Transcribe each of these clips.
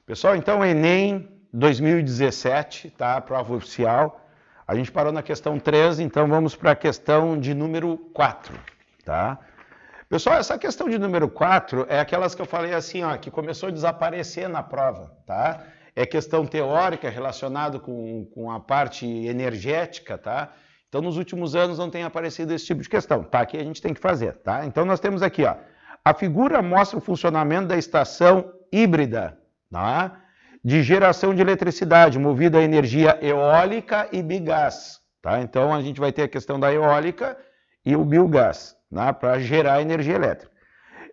Pessoal, então Enem 2017, tá? Prova oficial. A gente parou na questão 3, então vamos para a questão de número 4, tá? Pessoal, essa questão de número 4 é aquelas que eu falei assim, ó, que começou a desaparecer na prova, tá? É questão teórica relacionada com a parte energética, tá? Então, nos últimos anos não tem aparecido esse tipo de questão, tá? Que a gente tem que fazer, tá? Então, nós temos aqui, ó, a figura mostra o funcionamento da estação híbrida, tá? De geração de eletricidade, movida a energia eólica e bigás, tá? Então, a gente vai ter a questão da eólica e o biogás, né, para gerar energia elétrica.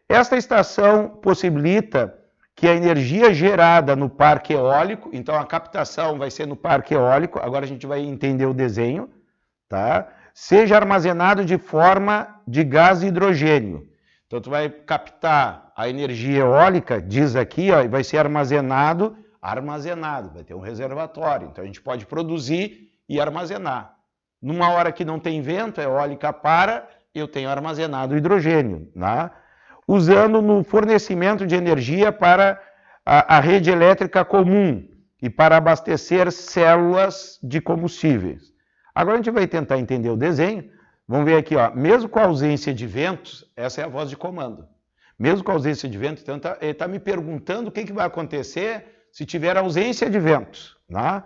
Esta estação possibilita que a energia gerada no parque eólico, então a captação vai ser no parque eólico, agora a gente vai entender o desenho, tá? Seja armazenado de forma de gás e hidrogênio. Então tu vai captar a energia eólica, diz aqui, ó, e vai ser armazenado, vai ter um reservatório. Então a gente pode produzir e armazenar. Numa hora que não tem vento, a eólica para, eu tenho armazenado hidrogênio, né? Usando no fornecimento de energia para a rede elétrica comum e para abastecer células de combustíveis. Agora a gente vai tentar entender o desenho. Vamos ver aqui, ó, mesmo com a ausência de ventos, essa é a voz de comando. Mesmo com a ausência de ventos, então ele está me perguntando o que vai acontecer se tiver ausência de ventos, né?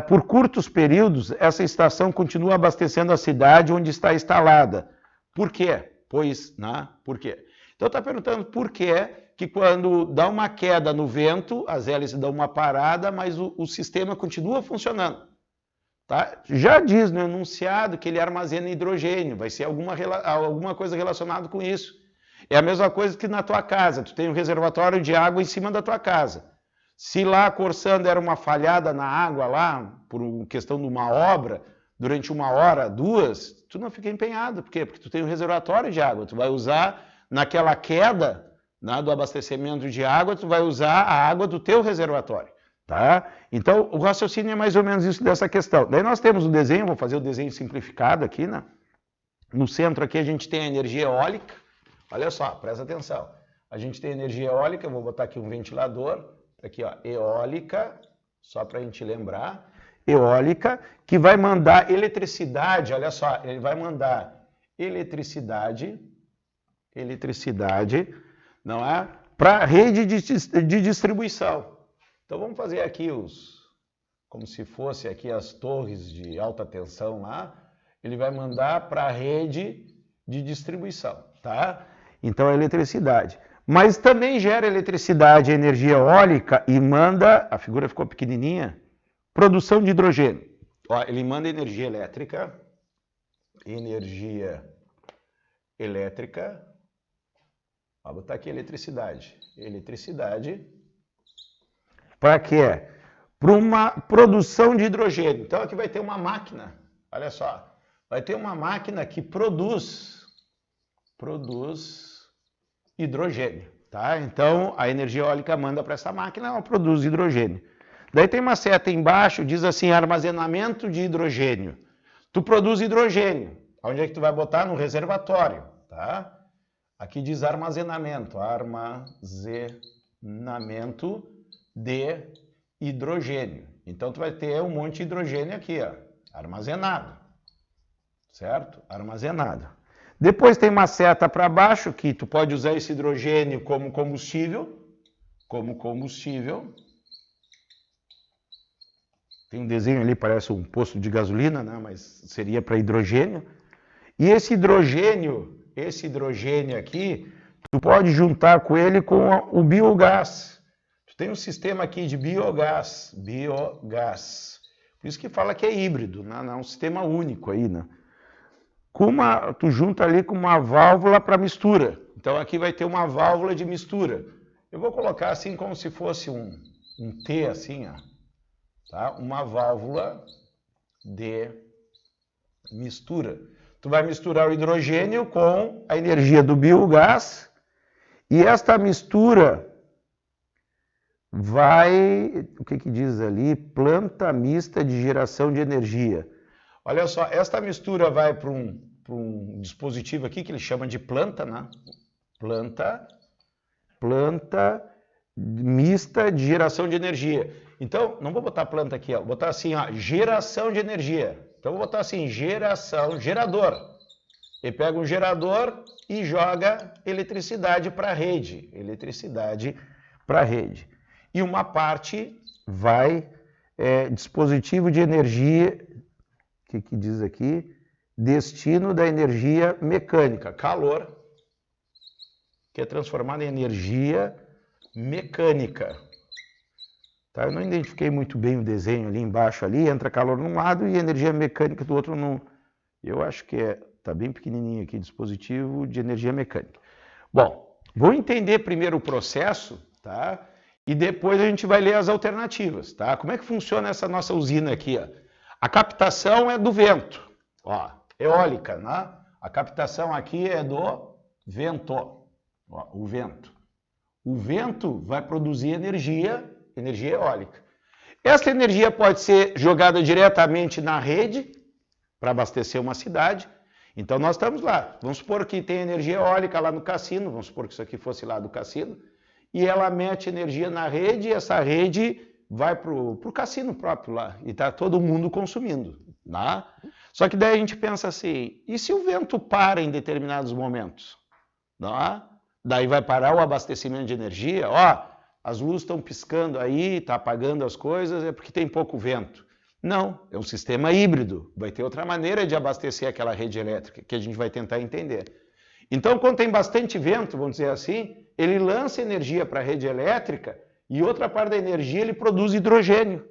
Por curtos períodos, essa estação continua abastecendo a cidade onde está instalada. Por quê? Pois, né? Por quê? Então está perguntando por que quando dá uma queda no vento, as hélices dão uma parada, mas o sistema continua funcionando. Tá? Já diz no enunciado que ele armazena hidrogênio, vai ser alguma coisa relacionada com isso. É a mesma coisa que na tua casa, tu tem um reservatório de água em cima da tua casa. Se lá a Corsan der uma falhada na água lá, por questão de uma obra, durante 1 hora, 2, tu não fica empenhado. Por quê? Porque tu tem um reservatório de água, tu vai usar naquela queda, né, do abastecimento de água, tu vai usar a água do teu reservatório, tá? Então, o raciocínio é mais ou menos isso dessa questão. Daí nós temos o desenho, vou fazer o desenho simplificado aqui, né? No centro aqui a gente tem a energia eólica. Olha só, presta atenção. A gente tem energia eólica, vou botar aqui um ventilador, aqui ó, eólica, só para a gente lembrar, eólica, que vai mandar eletricidade, olha só, ele vai mandar eletricidade, não é? Para a rede de distribuição. Então vamos fazer aqui como se fosse aqui as torres de alta tensão lá, ele vai mandar para a rede de distribuição, tá? Então é eletricidade. Mas também gera eletricidade, energia eólica e manda, a figura ficou pequenininha, produção de hidrogênio. Ó, ele manda energia elétrica, vou botar aqui eletricidade. Para quê? Para uma produção de hidrogênio. Então aqui vai ter uma máquina, olha só, vai ter uma máquina que produz hidrogênio, tá? Então a energia eólica manda para essa máquina, ela produz hidrogênio. Daí tem uma seta embaixo, diz assim, armazenamento de hidrogênio. Tu produz hidrogênio, onde é que tu vai botar? No reservatório, tá? Aqui diz armazenamento de hidrogênio. Então tu vai ter um monte de hidrogênio aqui, ó, armazenado, certo? Armazenado. Depois tem uma seta para baixo, que tu pode usar esse hidrogênio como combustível. Tem um desenho ali, parece um posto de gasolina, né? Mas seria para hidrogênio. E esse hidrogênio aqui, tu pode juntar com ele com o biogás. Tu tem um sistema aqui de biogás. Por isso que fala que é híbrido, né? Não é um sistema único aí, né? Tu junta ali com uma válvula para mistura. Então aqui vai ter uma válvula de mistura. Eu vou colocar assim como se fosse um T assim, ó. Tá? Uma válvula de mistura. Tu vai misturar o hidrogênio com a energia do biogás e esta mistura vai, o que diz ali? Planta mista de geração de energia. Olha só, esta mistura vai para um dispositivo aqui que ele chama de planta, né? Planta mista de geração de energia. Então, não vou botar planta aqui, ó, vou botar assim, ó, geração de energia. Então, vou botar assim, geração, gerador. Ele pega um gerador e joga eletricidade para a rede. Eletricidade para a rede. E uma parte vai, dispositivo de energia, o que diz aqui? Destino da energia mecânica, calor, que é transformado em energia mecânica. Tá? Eu não identifiquei muito bem o desenho ali embaixo, ali entra calor num lado e energia mecânica do outro. Eu acho que está bem pequenininho aqui, dispositivo de energia mecânica. Bom, vou entender primeiro o processo, tá? E depois a gente vai ler as alternativas, tá? Como é que funciona essa nossa usina aqui, ó? A captação é do vento, ó, eólica, né? A captação aqui é do vento, ó, o vento. O vento vai produzir energia eólica. Essa energia pode ser jogada diretamente na rede para abastecer uma cidade. Então nós estamos lá. Vamos supor que tem energia eólica lá no cassino, vamos supor que isso aqui fosse lá do cassino, e ela mete energia na rede e essa rede vai para o cassino próprio lá e está todo mundo consumindo. Né? Só que daí a gente pensa assim, e se o vento para em determinados momentos? Né? Daí vai parar o abastecimento de energia, ó, as luzes estão piscando aí, está apagando as coisas, é porque tem pouco vento. Não, é um sistema híbrido, vai ter outra maneira de abastecer aquela rede elétrica, que a gente vai tentar entender. Então, quando tem bastante vento, vamos dizer assim, ele lança energia para a rede elétrica e outra parte da energia ele produz hidrogênio.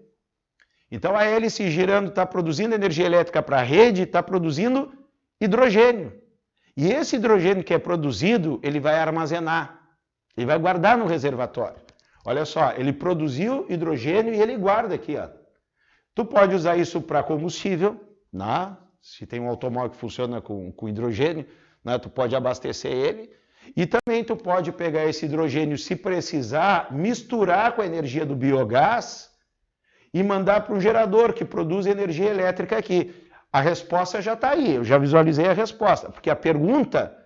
Então, a hélice girando está produzindo energia elétrica para a rede, está produzindo hidrogênio. E esse hidrogênio que é produzido, ele vai armazenar, ele vai guardar no reservatório. Olha só, ele produziu hidrogênio e ele guarda aqui, ó. Tu pode usar isso para combustível, né? Se tem um automóvel que funciona com hidrogênio, né? Tu pode abastecer ele. E também tu pode pegar esse hidrogênio, se precisar, misturar com a energia do biogás e mandar para um gerador que produz energia elétrica aqui. A resposta já está aí, eu já visualizei a resposta, porque a pergunta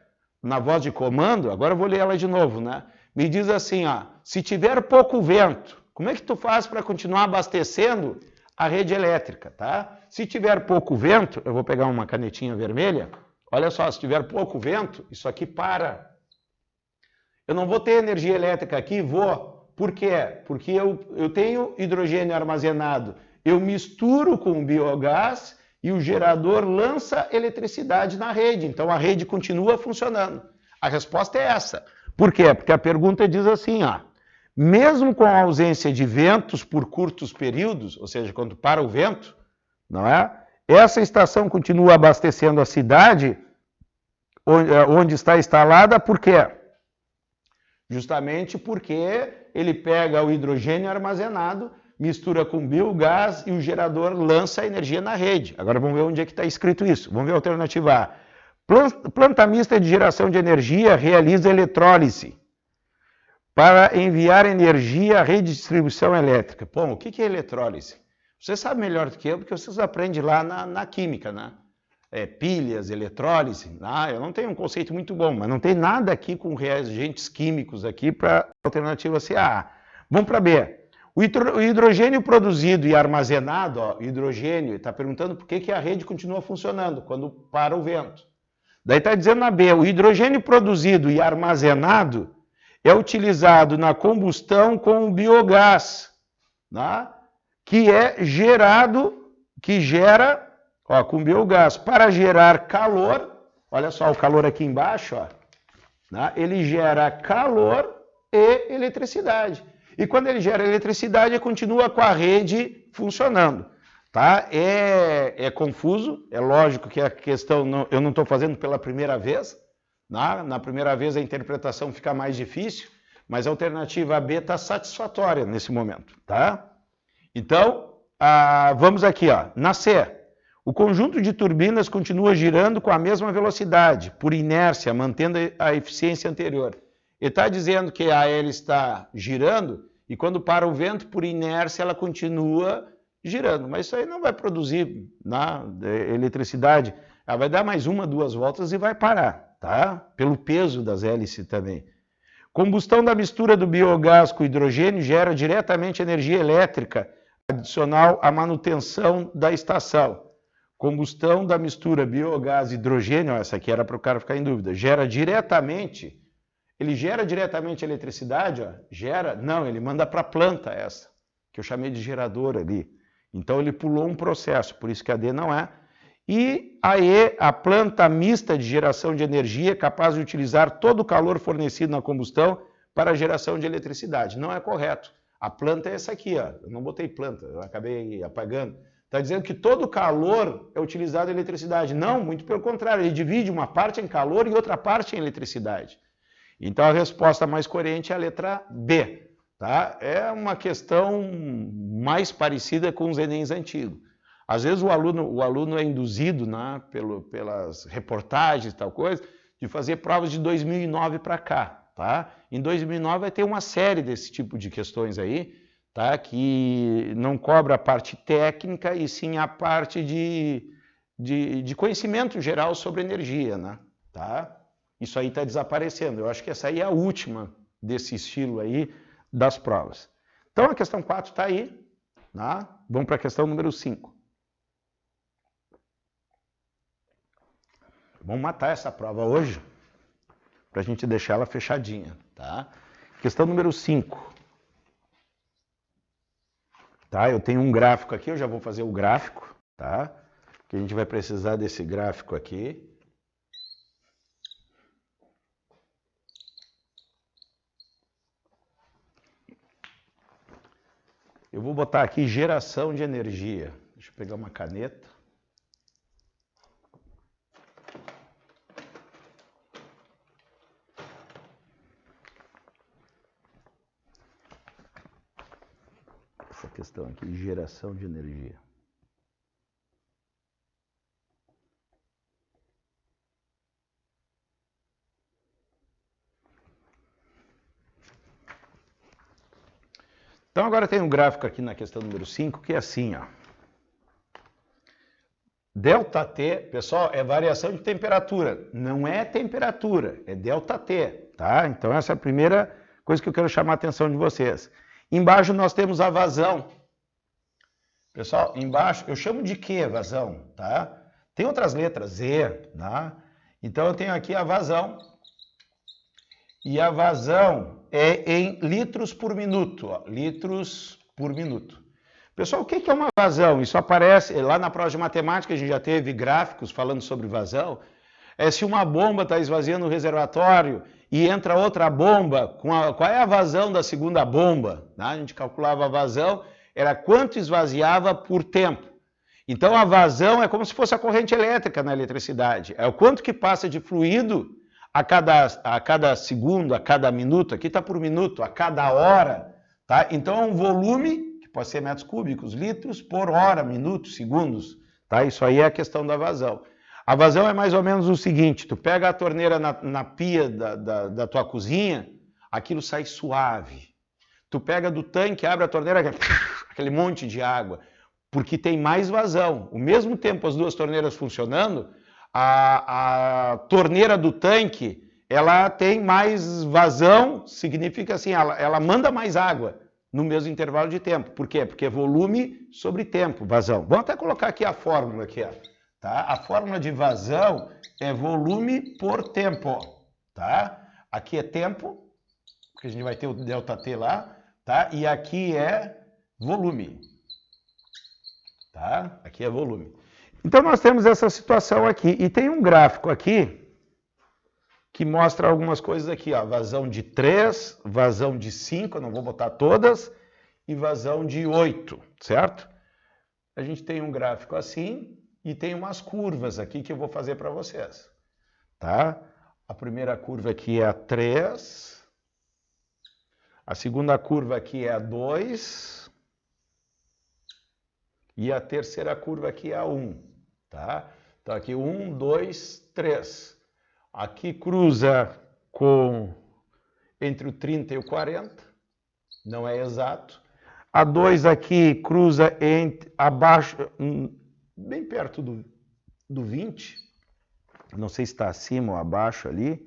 na voz de comando, agora eu vou ler ela de novo, né? Me diz assim, ó, se tiver pouco vento, como é que tu faz para continuar abastecendo a rede elétrica, tá? Se tiver pouco vento, eu vou pegar uma canetinha vermelha, olha só, se tiver pouco vento, isso aqui para. Eu não vou ter energia elétrica aqui, vou. Por quê? Porque eu tenho hidrogênio armazenado, eu misturo com o biogás e o gerador lança eletricidade na rede, então a rede continua funcionando. A resposta é essa. Por quê? Porque a pergunta diz assim, ó, mesmo com a ausência de ventos por curtos períodos, ou seja, quando para o vento, não é? Essa estação continua abastecendo a cidade onde está instalada, por quê? Justamente porque ele pega o hidrogênio armazenado, mistura com biogás e o gerador lança a energia na rede. Agora vamos ver onde é que está escrito isso. Vamos ver a alternativa A. Planta mista de geração de energia realiza eletrólise para enviar energia à rede de distribuição elétrica. Bom, o que é eletrólise? Você sabe melhor do que eu, porque vocês aprendem lá na química, né? Pilhas, eletrólise. Eu não tenho um conceito muito bom, mas não tem nada aqui com reagentes químicos aqui para a alternativa ser A. Vamos para B. O hidrogênio produzido e armazenado, ó, hidrogênio, está perguntando por que a rede continua funcionando quando para o vento. Daí está dizendo na B, o hidrogênio produzido e armazenado é utilizado na combustão com o biogás, né? Que é gerado, que gera, ó, com biogás, para gerar calor, olha só o calor aqui embaixo, ó, né? Ele gera calor e eletricidade. E quando ele gera eletricidade, ele continua com a rede funcionando. Tá? É confuso, é lógico que a questão eu não estou fazendo pela primeira vez. Na primeira vez a interpretação fica mais difícil, mas a alternativa B está satisfatória nesse momento. Tá? Então, vamos aqui, ó, na C. O conjunto de turbinas continua girando com a mesma velocidade, por inércia, mantendo a eficiência anterior. Ele está dizendo que a hélice está girando e quando para o vento, por inércia, ela continua girando. Mas isso aí não vai produzir eletricidade. Ela vai dar mais 1, 2 voltas e vai parar, tá? Pelo peso das hélices também. Combustão da mistura do biogás com hidrogênio gera diretamente energia elétrica adicional à manutenção da estação. Combustão da mistura biogás e hidrogênio, essa aqui era para o cara ficar em dúvida, ele gera diretamente eletricidade? Ó, gera? Não, ele manda para a planta essa, que eu chamei de gerador ali. Então ele pulou um processo, por isso que a D não é. E a E, a planta mista de geração de energia capaz de utilizar todo o calor fornecido na combustão para a geração de eletricidade. Não é correto. A planta é essa aqui, ó. Eu não botei planta, eu acabei apagando. Está dizendo que todo o calor é utilizado em eletricidade. Não, muito pelo contrário, ele divide uma parte em calor e outra parte em eletricidade. Então a resposta mais coerente é a letra B. Tá? É uma questão mais parecida com os Enems antigos. Às vezes o aluno é induzido, né, pelas reportagens e tal coisa, de fazer provas de 2009 para cá. Tá? Em 2009 vai ter uma série desse tipo de questões aí, tá? Que não cobra a parte técnica e sim a parte de conhecimento geral sobre energia. Né? Tá? Isso aí está desaparecendo. Eu acho que essa aí é a última desse estilo aí das provas. Então a questão 4 está aí. Tá? Vamos para a questão número 5. Vamos matar essa prova hoje, para a gente deixar ela fechadinha, tá? Questão número 5. Tá? Eu tenho um gráfico aqui, eu já vou fazer o gráfico, tá? Que a gente vai precisar desse gráfico aqui. Eu vou botar aqui geração de energia. Deixa eu pegar uma caneta. Essa questão aqui, geração de energia. Então agora tem um gráfico aqui na questão número 5 que é assim, ó. ΔT, pessoal, é variação de temperatura, não é temperatura, é ΔT, tá? Então essa é a primeira coisa que eu quero chamar a atenção de vocês. Embaixo nós temos a vazão. Pessoal, embaixo, eu chamo de quê vazão, tá? Tem outras letras, Z, tá? Então eu tenho aqui a vazão, e a vazão é em litros por minuto, ó, litros por minuto. Pessoal, o que é uma vazão? Isso aparece lá na prova de matemática, a gente já teve gráficos falando sobre vazão. É se uma bomba está esvaziando o reservatório e entra outra bomba, qual é a vazão da segunda bomba? A gente calculava a vazão, era quanto esvaziava por tempo. Então a vazão é como se fosse a corrente elétrica na eletricidade. É o quanto que passa de fluido a cada segundo, a cada minuto, aqui está por minuto, a cada hora. Tá? Então é um volume, que pode ser metros cúbicos, litros por hora, minutos, segundos. Tá? Isso aí é a questão da vazão. A vazão é mais ou menos o seguinte, tu pega a torneira na pia da tua cozinha, aquilo sai suave. Tu pega do tanque, abre a torneira, aquele monte de água, porque tem mais vazão. Ao mesmo tempo as duas torneiras funcionando, a torneira do tanque, ela tem mais vazão, significa assim, ela manda mais água no mesmo intervalo de tempo. Por quê? Porque é volume sobre tempo, vazão. Vamos até colocar aqui a fórmula aqui, ó. Tá? A fórmula de vazão é volume por tempo, tá? Aqui é tempo, porque a gente vai ter o ΔT lá, tá? E aqui é volume, tá? Aqui é volume. Então nós temos essa situação aqui, e tem um gráfico aqui que mostra algumas coisas aqui, ó, vazão de 3, vazão de 5, eu não vou botar todas, e vazão de 8, certo? A gente tem um gráfico assim, e tem umas curvas aqui que eu vou fazer para vocês, tá? A primeira curva aqui é a 3, a segunda curva aqui é a 2, e a terceira curva aqui é a 1, tá? Então aqui 1, 2, 3. Aqui cruza com entre o 30 e o 40, não é exato. A 2 aqui cruza abaixo, bem perto do 20, não sei se está acima ou abaixo ali.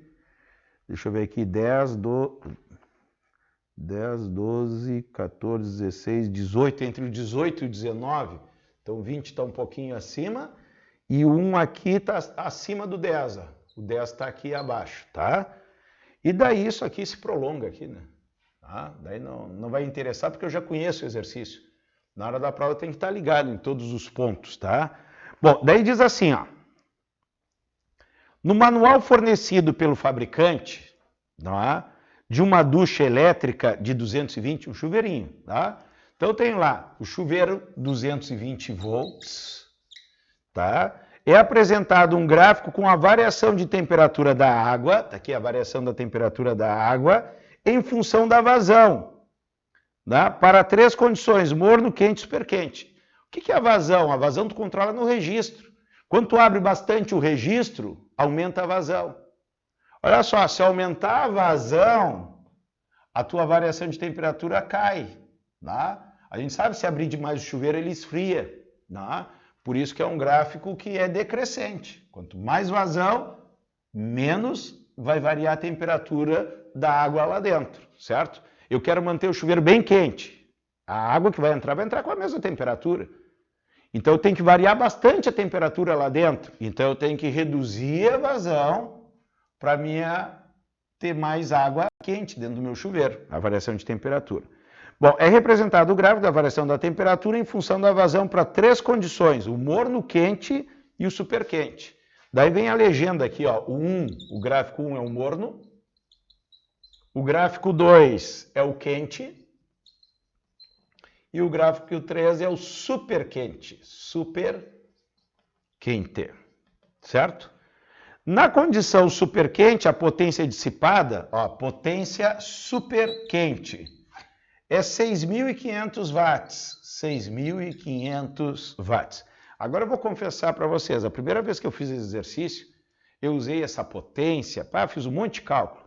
deixa eu ver aqui, 10, 12, 14, 16, 18, entre o 18 e o 19, então 20 está um pouquinho acima, e o 1 aqui está acima do 10, ó. O 10 está aqui abaixo, tá? E daí isso aqui se prolonga aqui, né? Tá? Daí não vai interessar porque eu já conheço o exercício. Na hora da prova tem que estar ligado em todos os pontos, tá? Bom, daí diz assim, ó. No manual fornecido pelo fabricante, tá? De uma ducha elétrica de 220, um chuveirinho, tá? Então eu tenho lá o chuveiro 220 volts, tá? É apresentado um gráfico com a variação de temperatura da água, tá aqui a variação da temperatura da água, em função da vazão, tá? Para 3 condições, morno, quente e super quente. O que é a vazão? A vazão tu controla no registro. Quando tu abre bastante o registro, aumenta a vazão. Olha só, se aumentar a vazão, a tua variação de temperatura cai, tá? A gente sabe se abrir demais o chuveiro, ele esfria, tá? Por isso que é um gráfico que é decrescente. Quanto mais vazão, menos vai variar a temperatura da água lá dentro, certo? Eu quero manter o chuveiro bem quente. A água que vai entrar com a mesma temperatura. Então eu tenho que variar bastante a temperatura lá dentro. Então eu tenho que reduzir a vazão para ter mais água quente dentro do meu chuveiro, a variação de temperatura. Bom, é representado o gráfico da variação da temperatura em função da vazão para 3 condições, o morno, quente e o super quente. Daí vem a legenda aqui, ó, o gráfico 1 é o morno, o gráfico 2 é o quente e o gráfico 3 é o super quente, certo? Na condição super quente, a potência dissipada, ó, potência super quente, é 6.500 watts, 6.500 watts. Agora eu vou confessar para vocês, a primeira vez que eu fiz esse exercício, eu usei essa potência, fiz um monte de cálculo.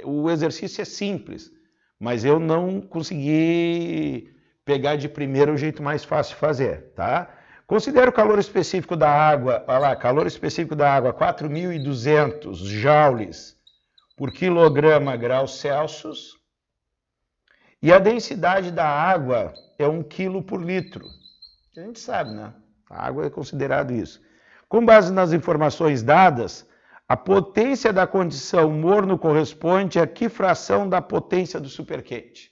O exercício é simples, mas eu não consegui pegar de primeira o jeito mais fácil de fazer, tá? Considere o calor específico da água, olha lá, calor específico da água, 4.200 joules por quilograma graus Celsius, e a densidade da água é 1 kg por litro. A gente sabe, né? A água é considerado isso. Com base nas informações dadas, a potência da condição morno corresponde a que fração da potência do superquente?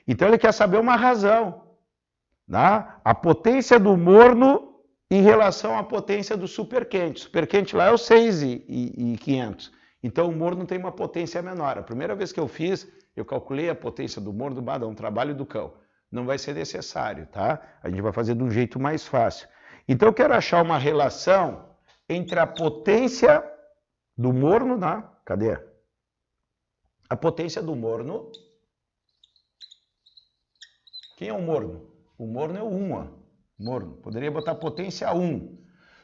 Então ele quer saber uma razão, tá? A potência do morno em relação à potência do superquente. O superquente lá é o 6.500. Então o morno tem uma potência menor. A primeira vez que eu fiz, eu calculei a potência do morno, dá um trabalho do cão. Não vai ser necessário, tá? A gente vai fazer de um jeito mais fácil. Então eu quero achar uma relação entre a potência do morno, né? Cadê? A potência do morno. Quem é o morno? O morno é o 1, ó. Morno. Poderia botar potência 1.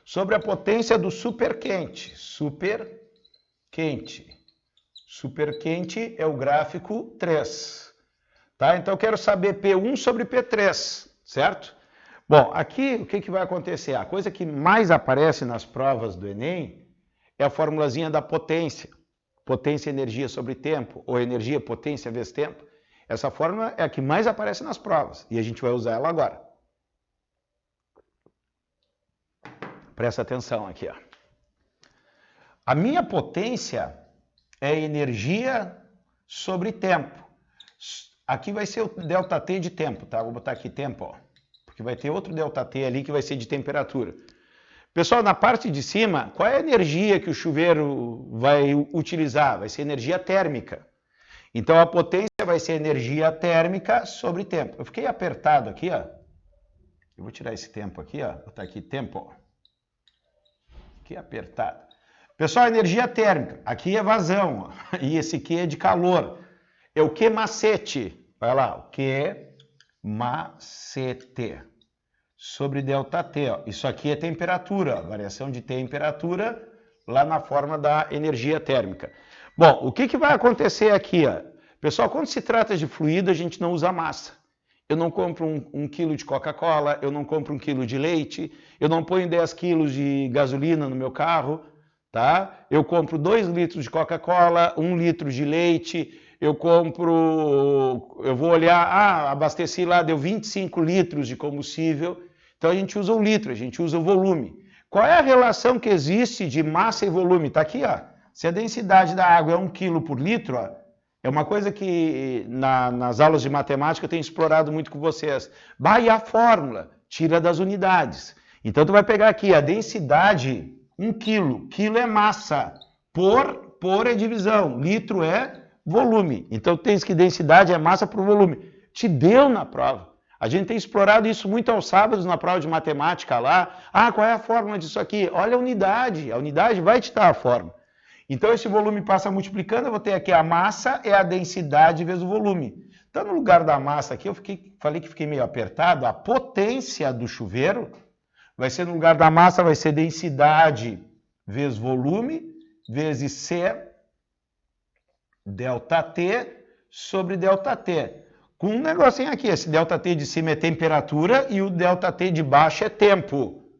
Sobre a potência do superquente. Superquente. Superquente é o gráfico 3. Tá? Então eu quero saber P1 sobre P3, certo? Bom, aqui o que vai acontecer? A coisa que mais aparece nas provas do Enem é a formulazinha da potência. Potência, energia sobre tempo, ou energia, potência vezes tempo. Essa fórmula é a que mais aparece nas provas, e a gente vai usar ela agora. Presta atenção aqui, ó. A minha potência é energia sobre tempo. Aqui vai ser o ΔT de tempo, tá? Vou botar aqui tempo, ó. Porque vai ter outro ΔT ali que vai ser de temperatura. Pessoal, na parte de cima, qual é a energia que o chuveiro vai utilizar? Vai ser energia térmica. Então a potência vai ser energia térmica sobre tempo. Eu fiquei apertado aqui, ó. Eu vou tirar esse tempo aqui, ó. Vou botar aqui tempo, ó. Fiquei apertado. Pessoal, energia térmica. Aqui é vazão, ó. E esse aqui é de calor. É o que macete? Vai lá, o que macete sobre ΔT, ó. Isso aqui é temperatura, ó. Variação de temperatura lá na forma da energia térmica. Bom, o que vai acontecer aqui, ó? Pessoal, quando se trata de fluido, a gente não usa massa. Eu não compro um quilo de Coca-Cola, eu não compro 1 quilo de leite, eu não ponho 10 quilos de gasolina no meu carro, tá? Eu compro 2 litros de Coca-Cola, 1 litro de leite, eu vou olhar, abasteci lá, deu 25 litros de combustível, então a gente usa o litro, a gente usa o volume. Qual é a relação que existe de massa e volume? Está aqui, ó. Se a densidade da água é 1 kg por litro, ó, é uma coisa que nas aulas de matemática eu tenho explorado muito com vocês. E a fórmula, tira das unidades. Então tu vai pegar aqui a densidade, 1 kg. Quilo é massa, por é divisão, litro é volume. Então tens que densidade é massa por volume. Te deu na prova. A gente tem explorado isso muito aos sábados na prova de matemática lá. Qual é a fórmula disso aqui? Olha a unidade vai te dar a fórmula. Então esse volume passa multiplicando, eu vou ter aqui a massa é a densidade vezes o volume. Então no lugar da massa aqui, falei que fiquei meio apertado, a potência do chuveiro vai ser no lugar da massa, vai ser densidade vezes volume, vezes C, ΔT sobre ΔT. Com um negocinho aqui, esse ΔT de cima é temperatura e o ΔT de baixo é tempo,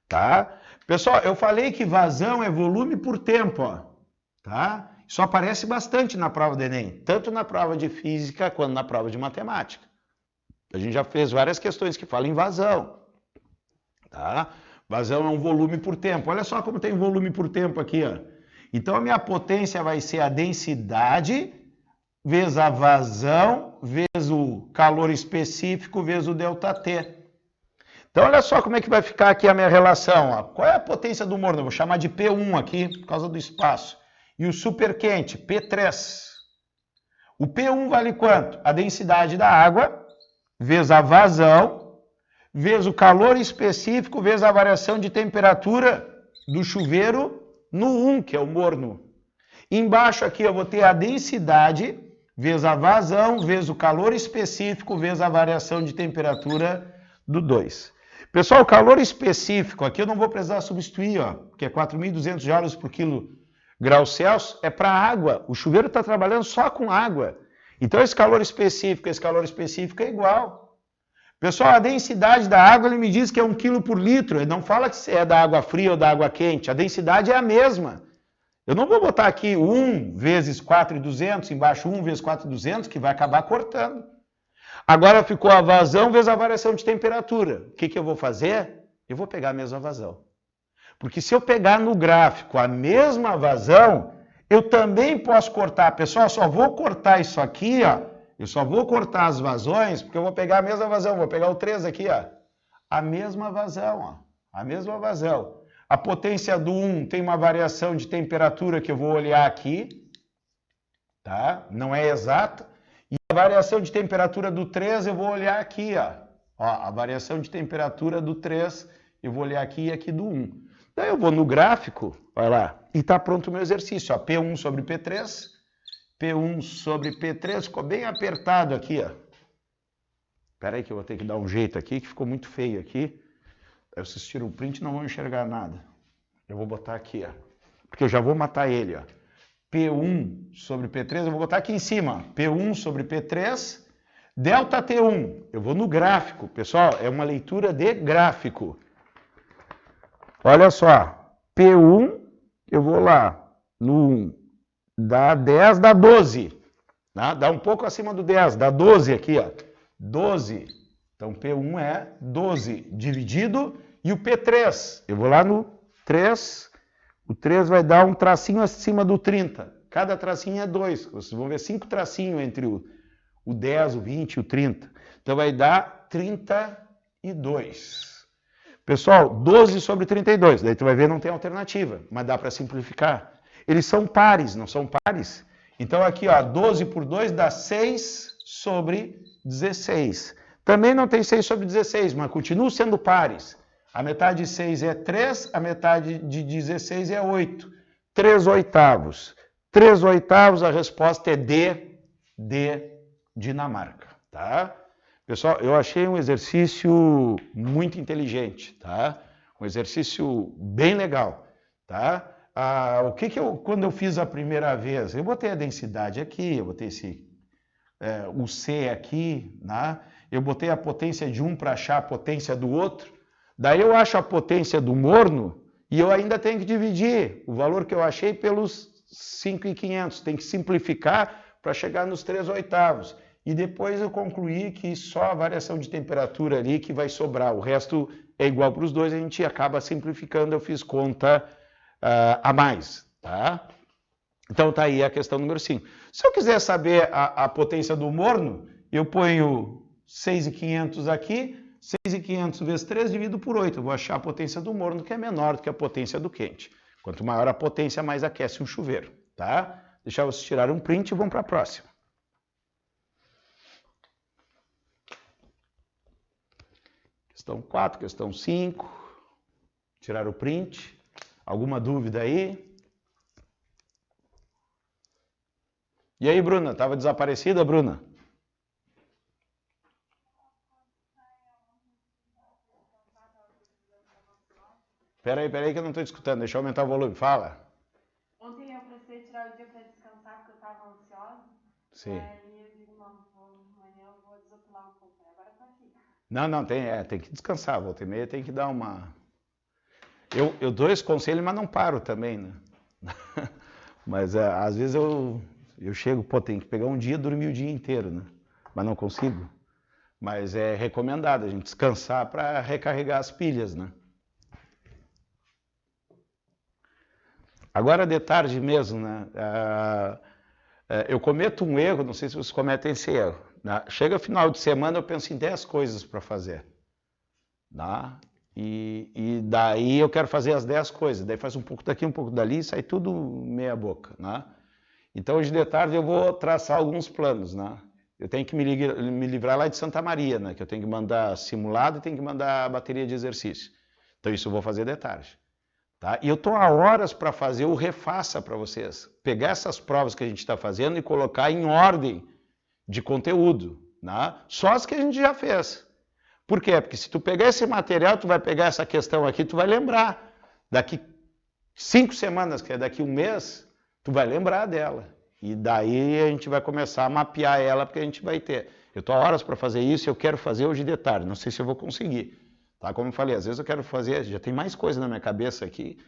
tá? Pessoal, eu falei que vazão é volume por tempo, ó, tá? Isso aparece bastante na prova do Enem, tanto na prova de física quanto na prova de matemática. A gente já fez várias questões que falam em vazão, tá? Vazão é um volume por tempo. Olha só como tem volume por tempo aqui, ó. Então a minha potência vai ser a densidade vezes a vazão, vezes o calor específico, vezes o ΔT. Então, olha só como é que vai ficar aqui a minha relação. Ó. Qual é a potência do morno? Eu vou chamar de P1 aqui, por causa do espaço. E o superquente, P3. O P1 vale quanto? A densidade da água, vezes a vazão, vezes o calor específico, vezes a variação de temperatura do chuveiro no 1, que é o morno. Embaixo aqui eu vou ter a densidade, vezes a vazão, vezes o calor específico, vezes a variação de temperatura do 2. Pessoal, o calor específico, aqui eu não vou precisar substituir, ó, porque é 4.200 joules por quilo graus Celsius, é para água. O chuveiro está trabalhando só com água. Então esse calor específico é igual. Pessoal, a densidade da água, ele me diz que é 1 kg por litro. Ele não fala que é da água fria ou da água quente. A densidade é a mesma. Eu não vou botar aqui 1 vezes 4.200, embaixo 1 vezes 4.200, que vai acabar cortando. Agora ficou a vazão vezes a variação de temperatura. O que eu vou fazer? Eu vou pegar a mesma vazão. Porque se eu pegar no gráfico a mesma vazão, eu também posso cortar. Pessoal, eu só vou cortar isso aqui, ó. Eu só vou cortar as vazões, porque eu vou pegar a mesma vazão. Vou pegar o 3 aqui, ó. A mesma vazão, ó. A mesma vazão. A potência do 1 tem uma variação de temperatura que eu vou olhar aqui, tá? Não é exata. E a variação de temperatura do 3 eu vou olhar aqui, ó. A variação de temperatura do 3 eu vou olhar aqui e aqui do 1. Daí eu vou no gráfico, olha lá, e está pronto o meu exercício, ó. P1 sobre P3, P1 sobre P3, ficou bem apertado aqui, ó. Espera aí que eu vou ter que dar um jeito aqui, que ficou muito feio aqui. Aí vocês tiram o print e não vão enxergar nada. Eu vou botar aqui, ó. Porque eu já vou matar ele, ó. P1 sobre P3, eu vou botar aqui em cima. P1 sobre P3, ΔT1. Eu vou no gráfico. Pessoal, é uma leitura de gráfico. Olha só. P1, eu vou lá no 1. Dá 10, dá 12. Tá? Dá um pouco acima do 10, dá 12 aqui, ó. 12. Então, P1 é 12 dividido e o P3. Eu vou lá no 3, o 3 vai dar um tracinho acima do 30. Cada tracinho é 2. Vocês vão ver 5 tracinhos entre o 10, o 20 e o 30. Então, vai dar 32. Pessoal, 12 sobre 32. Daí tu vai ver, não tem alternativa, mas dá para simplificar. Eles são pares, não são pares? Então, aqui, ó, 12 por 2 dá 6 sobre 16. Também não tem 6 sobre 16, mas continuam sendo pares. A metade de 6 é 3, a metade de 16 é 8. 3 oitavos. 3 oitavos, a resposta é D de Dinamarca, tá? Pessoal, eu achei um exercício muito inteligente, tá? Um exercício bem legal, tá? Quando eu fiz a primeira vez, eu botei a densidade aqui, eu botei o C aqui, né? Eu botei a potência de um para achar a potência do outro. Daí eu acho a potência do morno E eu ainda tenho que dividir o valor que eu achei pelos 5.500. Tem que simplificar para chegar nos 3/8. E depois eu concluí que só a variação de temperatura ali que vai sobrar. O resto é igual para os dois, a gente acaba simplificando. Eu fiz conta a mais, tá? Então tá aí a questão número 5. Se eu quiser saber a potência do morno, eu ponho 6.500 aqui, 6.500 vezes 3 divido por 8. Eu vou achar a potência do morno, que é menor do que a potência do quente. Quanto maior a potência, mais aquece um chuveiro, tá? Deixar vocês tirarem um print e vamos para a próxima. Questão 4, questão 5. Tirar o print. Alguma dúvida aí? E aí, Bruna? Estava desaparecida, Bruna? Peraí que eu não estou escutando. Deixa eu aumentar o volume. Fala. Ontem eu precisei tirar o dia para descansar porque eu estava ansiosa. Sim. Aí eu digo, não, amanhã eu vou desopilar um pouco. Agora tá aqui. Não, tem que descansar. Volta e meia tem que dar uma... Eu dou esse conselho, mas não paro também, né? Mas às vezes eu chego, tem que pegar um dia e dormir o dia inteiro, né? Mas não consigo. Mas é recomendado a gente descansar para recarregar as pilhas, né? Agora de tarde mesmo, né? Eu cometo um erro, não sei se vocês cometem esse erro. Né? Chega final de semana, eu penso em 10 coisas para fazer. Né? E daí eu quero fazer as 10 coisas. Daí faz um pouco daqui, um pouco dali, e sai tudo meia boca. Né? Então hoje de tarde eu vou traçar alguns planos. Né? Eu tenho que me livrar lá de Santa Maria, né? Que eu tenho que mandar simulado e tenho que mandar a bateria de exercício. Então isso eu vou fazer de tarde. Tá? E eu estou há horas para fazer o refaça para vocês. Pegar essas provas que a gente está fazendo e colocar em ordem de conteúdo. Né? Só as que a gente já fez. Por quê? Porque se tu pegar esse material, tu vai pegar essa questão aqui, tu vai lembrar. Daqui 5 semanas, que é daqui 1 mês, tu vai lembrar dela. E daí a gente vai começar a mapear ela, porque a gente vai ter. Eu estou há horas para fazer isso e eu quero fazer hoje de tarde. Não sei se eu vou conseguir. Tá? Como eu falei, às vezes eu quero fazer, já tem mais coisa na minha cabeça aqui,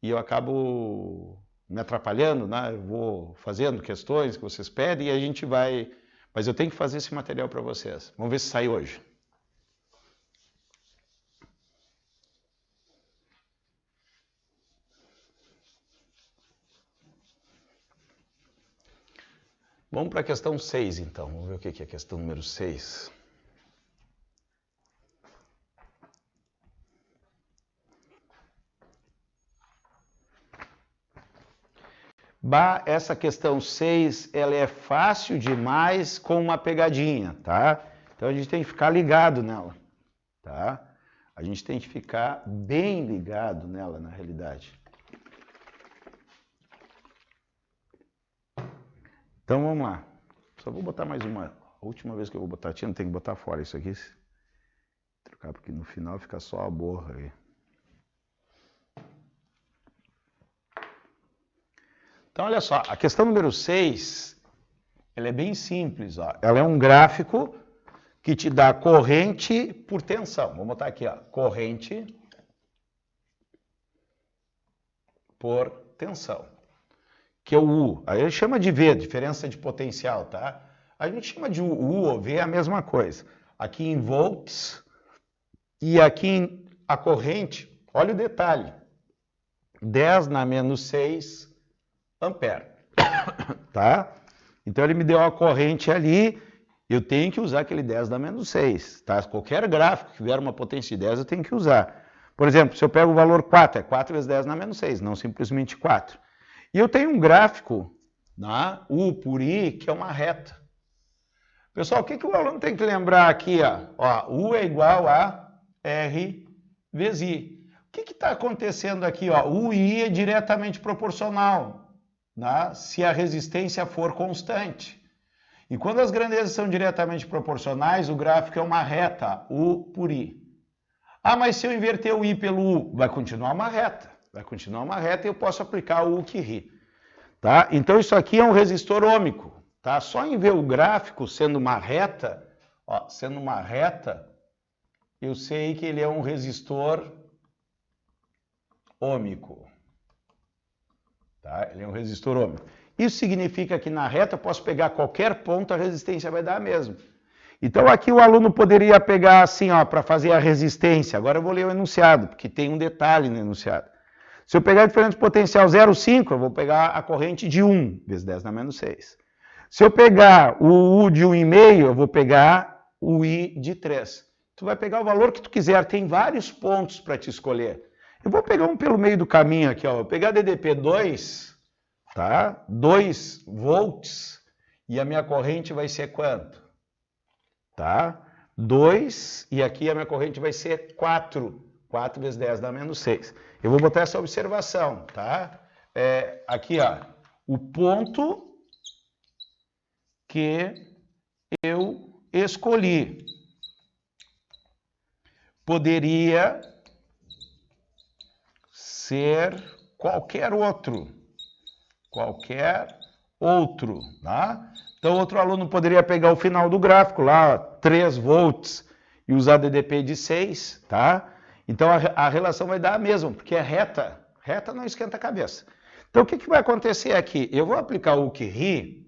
e eu acabo me atrapalhando, né? Eu vou fazendo questões que vocês pedem e a gente vai... Mas eu tenho que fazer esse material para vocês. Vamos ver se sai hoje. Vamos para a questão 6, então. Vamos ver o que é a questão número 6. Essa questão 6, ela é fácil demais com uma pegadinha, tá? Então a gente tem que ficar ligado nela, tá? A gente tem que ficar bem ligado nela, na realidade. Então vamos lá. Só vou botar mais uma. A última vez que eu vou botar tinta, tem que botar fora isso aqui. Trocar, porque no final fica só a borra aí. Então, olha só, a questão número 6, ela é bem simples. Ó. Ela é um gráfico que te dá corrente por tensão. Vamos botar aqui, ó, corrente por tensão, que é o U. Aí ele chama de V, diferença de potencial, tá? A gente chama de U ou V, é a mesma coisa. Aqui em volts e aqui a corrente, olha o detalhe, 10 na menos 6 ampere, tá? Então ele me deu a corrente ali, eu tenho que usar aquele 10 na menos 6, tá? Qualquer gráfico que tiver uma potência de 10 eu tenho que usar. Por exemplo, se eu pego o valor 4, é 4 vezes 10 na menos 6, não simplesmente 4. E eu tenho um gráfico, né, U por I, que é uma reta. Pessoal, o que o aluno tem que lembrar aqui? Ó, U é igual a R vezes I. O que está acontecendo aqui? Ó? U e I é diretamente proporcional, né, se a resistência for constante. E quando as grandezas são diretamente proporcionais, o gráfico é uma reta, U por I. Ah, mas se eu inverter o I pelo U, vai continuar uma reta. Vai continuar uma reta e eu posso aplicar o U que ri. Tá? Então isso aqui é um resistor ômico. Tá? Só em ver o gráfico sendo uma reta, ó, eu sei que ele é um resistor ômico. Tá? Ele é um resistor ômico. Isso significa que na reta eu posso pegar qualquer ponto, a resistência vai dar a mesma. Então aqui o aluno poderia pegar assim, ó, para fazer a resistência. Agora eu vou ler o enunciado, porque tem um detalhe no enunciado. Se eu pegar a diferença de potencial 0,5, eu vou pegar a corrente de 1, vezes 10 na menos 6. Se eu pegar o U de 1,5, eu vou pegar o I de 3. Tu vai pegar o valor que tu quiser, tem vários pontos para te escolher. Eu vou pegar um pelo meio do caminho aqui, ó. Vou pegar DDP 2, tá? 2 volts, e a minha corrente vai ser quanto? Tá? 2, e aqui a minha corrente vai ser 4. 4 vezes 10 dá menos 6. Eu vou botar essa observação, tá? Aqui, ó, o ponto que eu escolhi poderia ser qualquer outro, tá? Então, outro aluno poderia pegar o final do gráfico lá, 3 volts, e usar DDP de 6, tá? Então, a relação vai dar a mesma, porque é reta. Reta não esquenta a cabeça. Então, o que vai acontecer aqui? Eu vou aplicar o QRI,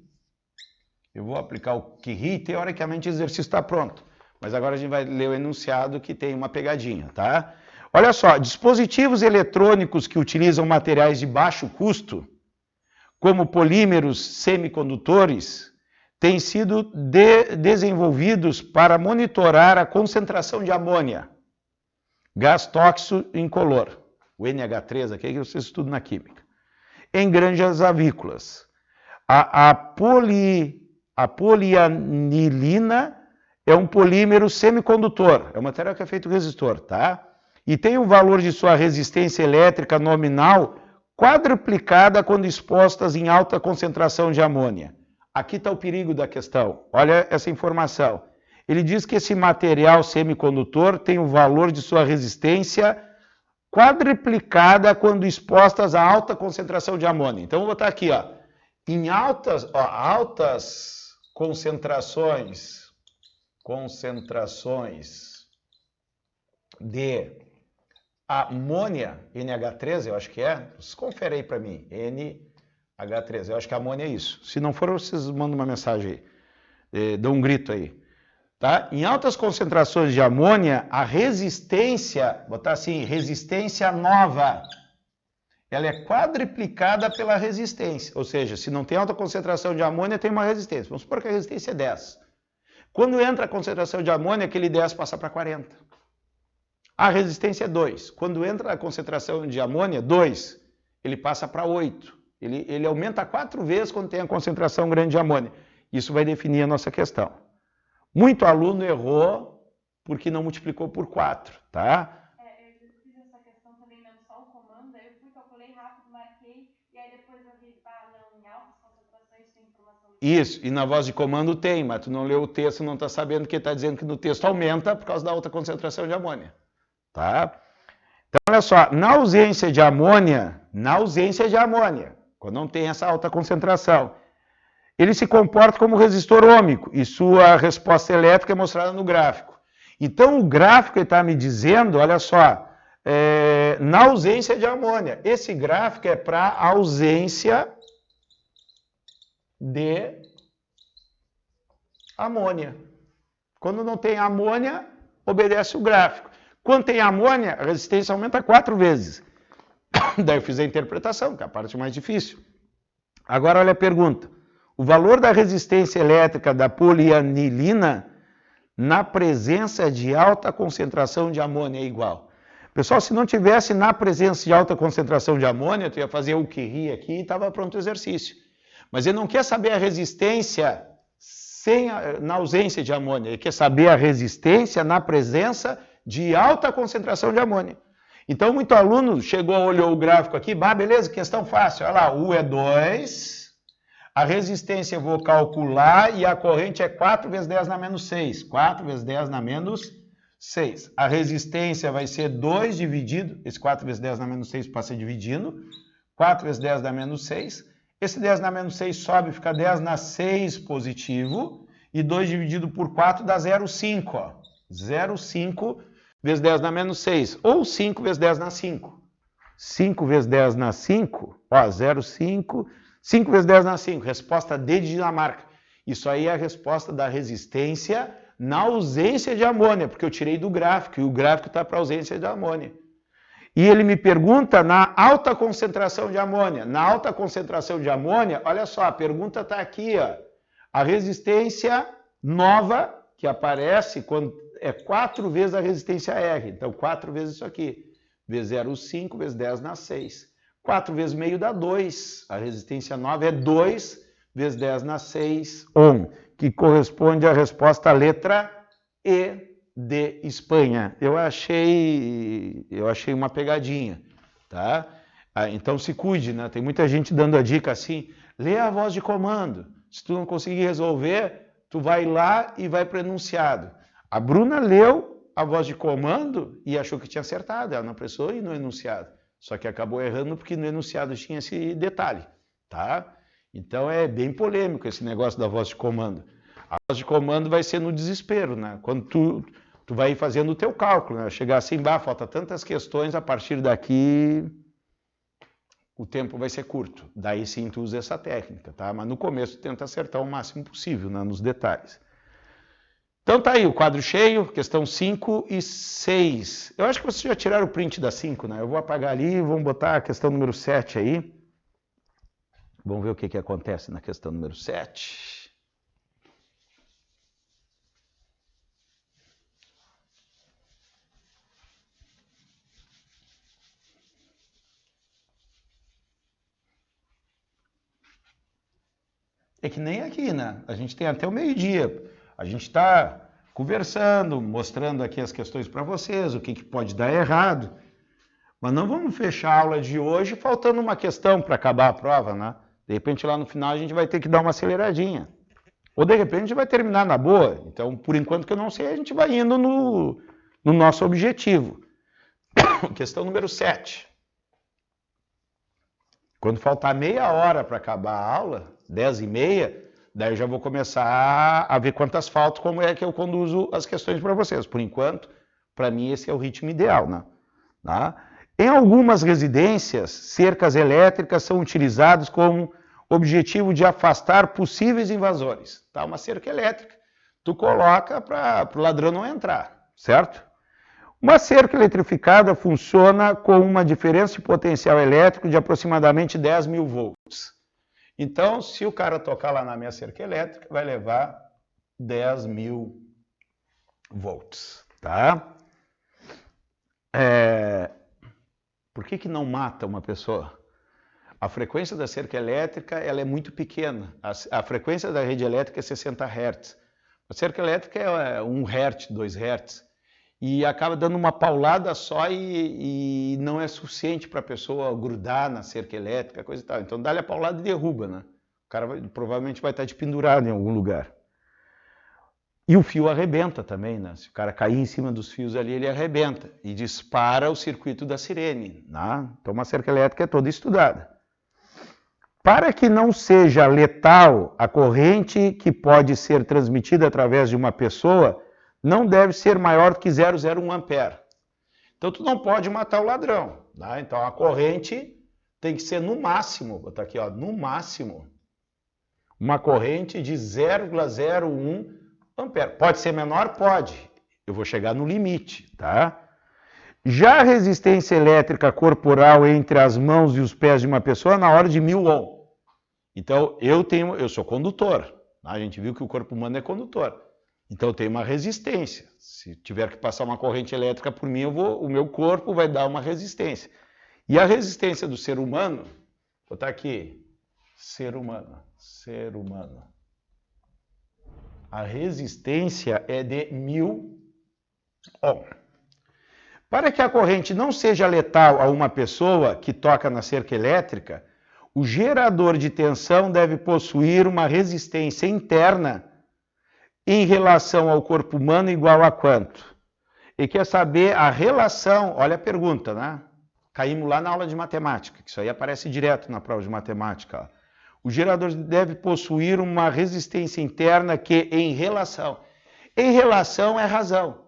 e teoricamente o exercício está pronto. Mas agora a gente vai ler o enunciado que tem uma pegadinha, tá? Olha só, dispositivos eletrônicos que utilizam materiais de baixo custo, como polímeros semicondutores, têm sido desenvolvidos para monitorar a concentração de amônia, gás tóxico incolor, o NH3, aqui que vocês estudam na química, em granjas avícolas. A polianilina é um polímero semicondutor, é um material que é feito resistor, tá? E tem o valor de sua resistência elétrica nominal quadruplicada quando expostas em alta concentração de amônia. Aqui está o perigo da questão, olha essa informação. Ele diz que esse material semicondutor tem o valor de sua resistência quadruplicada quando expostas a alta concentração de amônia. Então, vou botar aqui, ó, em altas concentrações de amônia, NH3, eu acho que é, vocês conferem aí para mim, NH3, eu acho que a amônia é isso. Se não for, vocês mandam uma mensagem aí, dão um grito aí. Tá? Em altas concentrações de amônia, a resistência, botar assim, resistência nova, ela é quadruplicada pela resistência. Ou seja, se não tem alta concentração de amônia, tem uma resistência. Vamos supor que a resistência é 10. Quando entra a concentração de amônia, aquele 10 passa para 40. A resistência é 2. Quando entra a concentração de amônia, 2, ele passa para 8. Ele aumenta 4 vezes quando tem a concentração grande de amônia. Isso vai definir a nossa questão. Muito aluno errou porque não multiplicou por 4, tá? Eu fiz essa questão também lendo só o comando, aí eu fui, calculei rápido, marquei, e aí depois eu vi, não, em altas concentrações tem informação. Isso, e na voz de comando tem, mas tu não leu o texto, não está sabendo que está dizendo que no texto aumenta por causa da alta concentração de amônia, tá? Então, olha só, na ausência de amônia, quando não tem essa alta concentração, ele se comporta como resistor ômico e sua resposta elétrica é mostrada no gráfico. Então, o gráfico está me dizendo, olha só, na ausência de amônia. Esse gráfico é para ausência de amônia. Quando não tem amônia, obedece o gráfico. Quando tem amônia, a resistência aumenta 4 vezes. Daí eu fiz a interpretação, que é a parte mais difícil. Agora, olha a pergunta. O valor da resistência elétrica da polianilina na presença de alta concentração de amônia é igual. Pessoal, se não tivesse na presença de alta concentração de amônia, tu ia fazer o QRI aqui e estava pronto o exercício. Mas ele não quer saber a resistência na ausência de amônia, ele quer saber a resistência na presença de alta concentração de amônia. Então, muito aluno chegou, olhou o gráfico aqui, beleza, questão fácil, olha lá, U é 2... A resistência eu vou calcular e a corrente é 4 vezes 10 na menos 6. 4 vezes 10 na menos 6. A resistência vai ser 2 dividido, esse 4 vezes 10 na menos 6 passa dividindo. 4 vezes 10 na menos 6. Esse 10 na menos 6 sobe, fica 10 na 6 positivo. E 2 dividido por 4 dá 0,5. 0,5 vezes 10 na menos 6. Ou 5 vezes 10 na 5. 5 vezes 10 na 5, ó, 0,5, 5 vezes 10 na 5, resposta D de Dinamarca. Isso aí é a resposta da resistência na ausência de amônia, porque eu tirei do gráfico, e o gráfico está para ausência de amônia. E ele me pergunta na alta concentração de amônia. Na alta concentração de amônia, olha só, a pergunta está aqui, ó. A resistência nova, que aparece quando é 4 vezes a resistência R. Então, 4 vezes isso aqui. Vezes 0,5 vezes 10 na 6. 4 vezes meio dá 2. A resistência nova é 2 vezes 10 na 6, ohm, que corresponde à resposta à letra E de Espanha. Eu achei uma pegadinha, tá? Então se cuide, né? Tem muita gente dando a dica assim, lê a voz de comando. Se tu não conseguir resolver, tu vai lá e vai para o enunciado. A Bruna leu a voz de comando e achou que tinha acertado, ela não precisou ir no enunciado. Só que acabou errando porque no enunciado tinha esse detalhe, tá? Então é bem polêmico esse negócio da voz de comando. A voz de comando vai ser no desespero, né? Quando tu vai fazendo o teu cálculo, né? Chegar assim, falta tantas questões, a partir daqui o tempo vai ser curto. Daí sim tu usa essa técnica, tá? Mas no começo tenta acertar o máximo possível, né? Nos detalhes. Então tá aí o quadro cheio, questão 5 e 6. Eu acho que vocês já tiraram o print da 5, né? Eu vou apagar ali e vamos botar a questão número 7 aí. Vamos ver o que acontece na questão número 7. É que nem aqui, né? A gente tem até o meio-dia. A gente está conversando, mostrando aqui as questões para vocês, o que pode dar errado. Mas não vamos fechar a aula de hoje faltando uma questão para acabar a prova, né? De repente lá no final a gente vai ter que dar uma aceleradinha. Ou de repente a gente vai terminar na boa. Então, por enquanto que eu não sei, a gente vai indo no nosso objetivo. Questão número 7. Quando faltar meia hora para acabar a aula, 10h30, daí eu já vou começar a ver quantas faltam, como é que eu conduzo as questões para vocês. Por enquanto, para mim esse é o ritmo ideal, né? Tá? Em algumas residências, cercas elétricas são utilizadas como objetivo de afastar possíveis invasores. Tá? Uma cerca elétrica, tu coloca para o ladrão não entrar, certo? Uma cerca eletrificada funciona com uma diferença de potencial elétrico de aproximadamente 10.000 volts. Então, se o cara tocar lá na minha cerca elétrica, vai levar 10.000 volts, tá? Por que não mata uma pessoa? A frequência da cerca elétrica ela é muito pequena. A frequência da rede elétrica é 60 Hz. A cerca elétrica é 1 Hz, 2 Hz. E acaba dando uma paulada só e não é suficiente para a pessoa grudar na cerca elétrica, coisa e tal. Então dá-lhe a paulada e derruba, né? O cara provavelmente vai estar de pendurado em algum lugar. E o fio arrebenta também, né? Se o cara cair em cima dos fios ali, ele arrebenta e dispara o circuito da sirene, né? Então uma cerca elétrica é toda estudada. Para que não seja letal, a corrente que pode ser transmitida através de uma pessoa não deve ser maior do que 0,01 ampere. Então, tu não pode matar o ladrão. Tá? Então, a corrente tem que ser no máximo, vou botar aqui, ó, no máximo, uma corrente de 0,01 ampere. Pode ser menor? Pode. Eu vou chegar no limite, tá? Já a resistência elétrica corporal entre as mãos e os pés de uma pessoa na ordem de 1000 ohm. Então, eu sou condutor. Tá? A gente viu que o corpo humano é condutor. Então eu tenho uma resistência. Se tiver que passar uma corrente elétrica por mim, o meu corpo vai dar uma resistência. E a resistência do ser humano, vou botar aqui, ser humano. A resistência é de 1000 ohm. Para que a corrente não seja letal a uma pessoa que toca na cerca elétrica, o gerador de tensão deve possuir uma resistência interna em relação ao corpo humano igual a quanto? E quer saber a relação, olha a pergunta, né? Caímos lá na aula de matemática, que isso aí aparece direto na prova de matemática. Ó. O gerador deve possuir uma resistência interna que em relação é razão.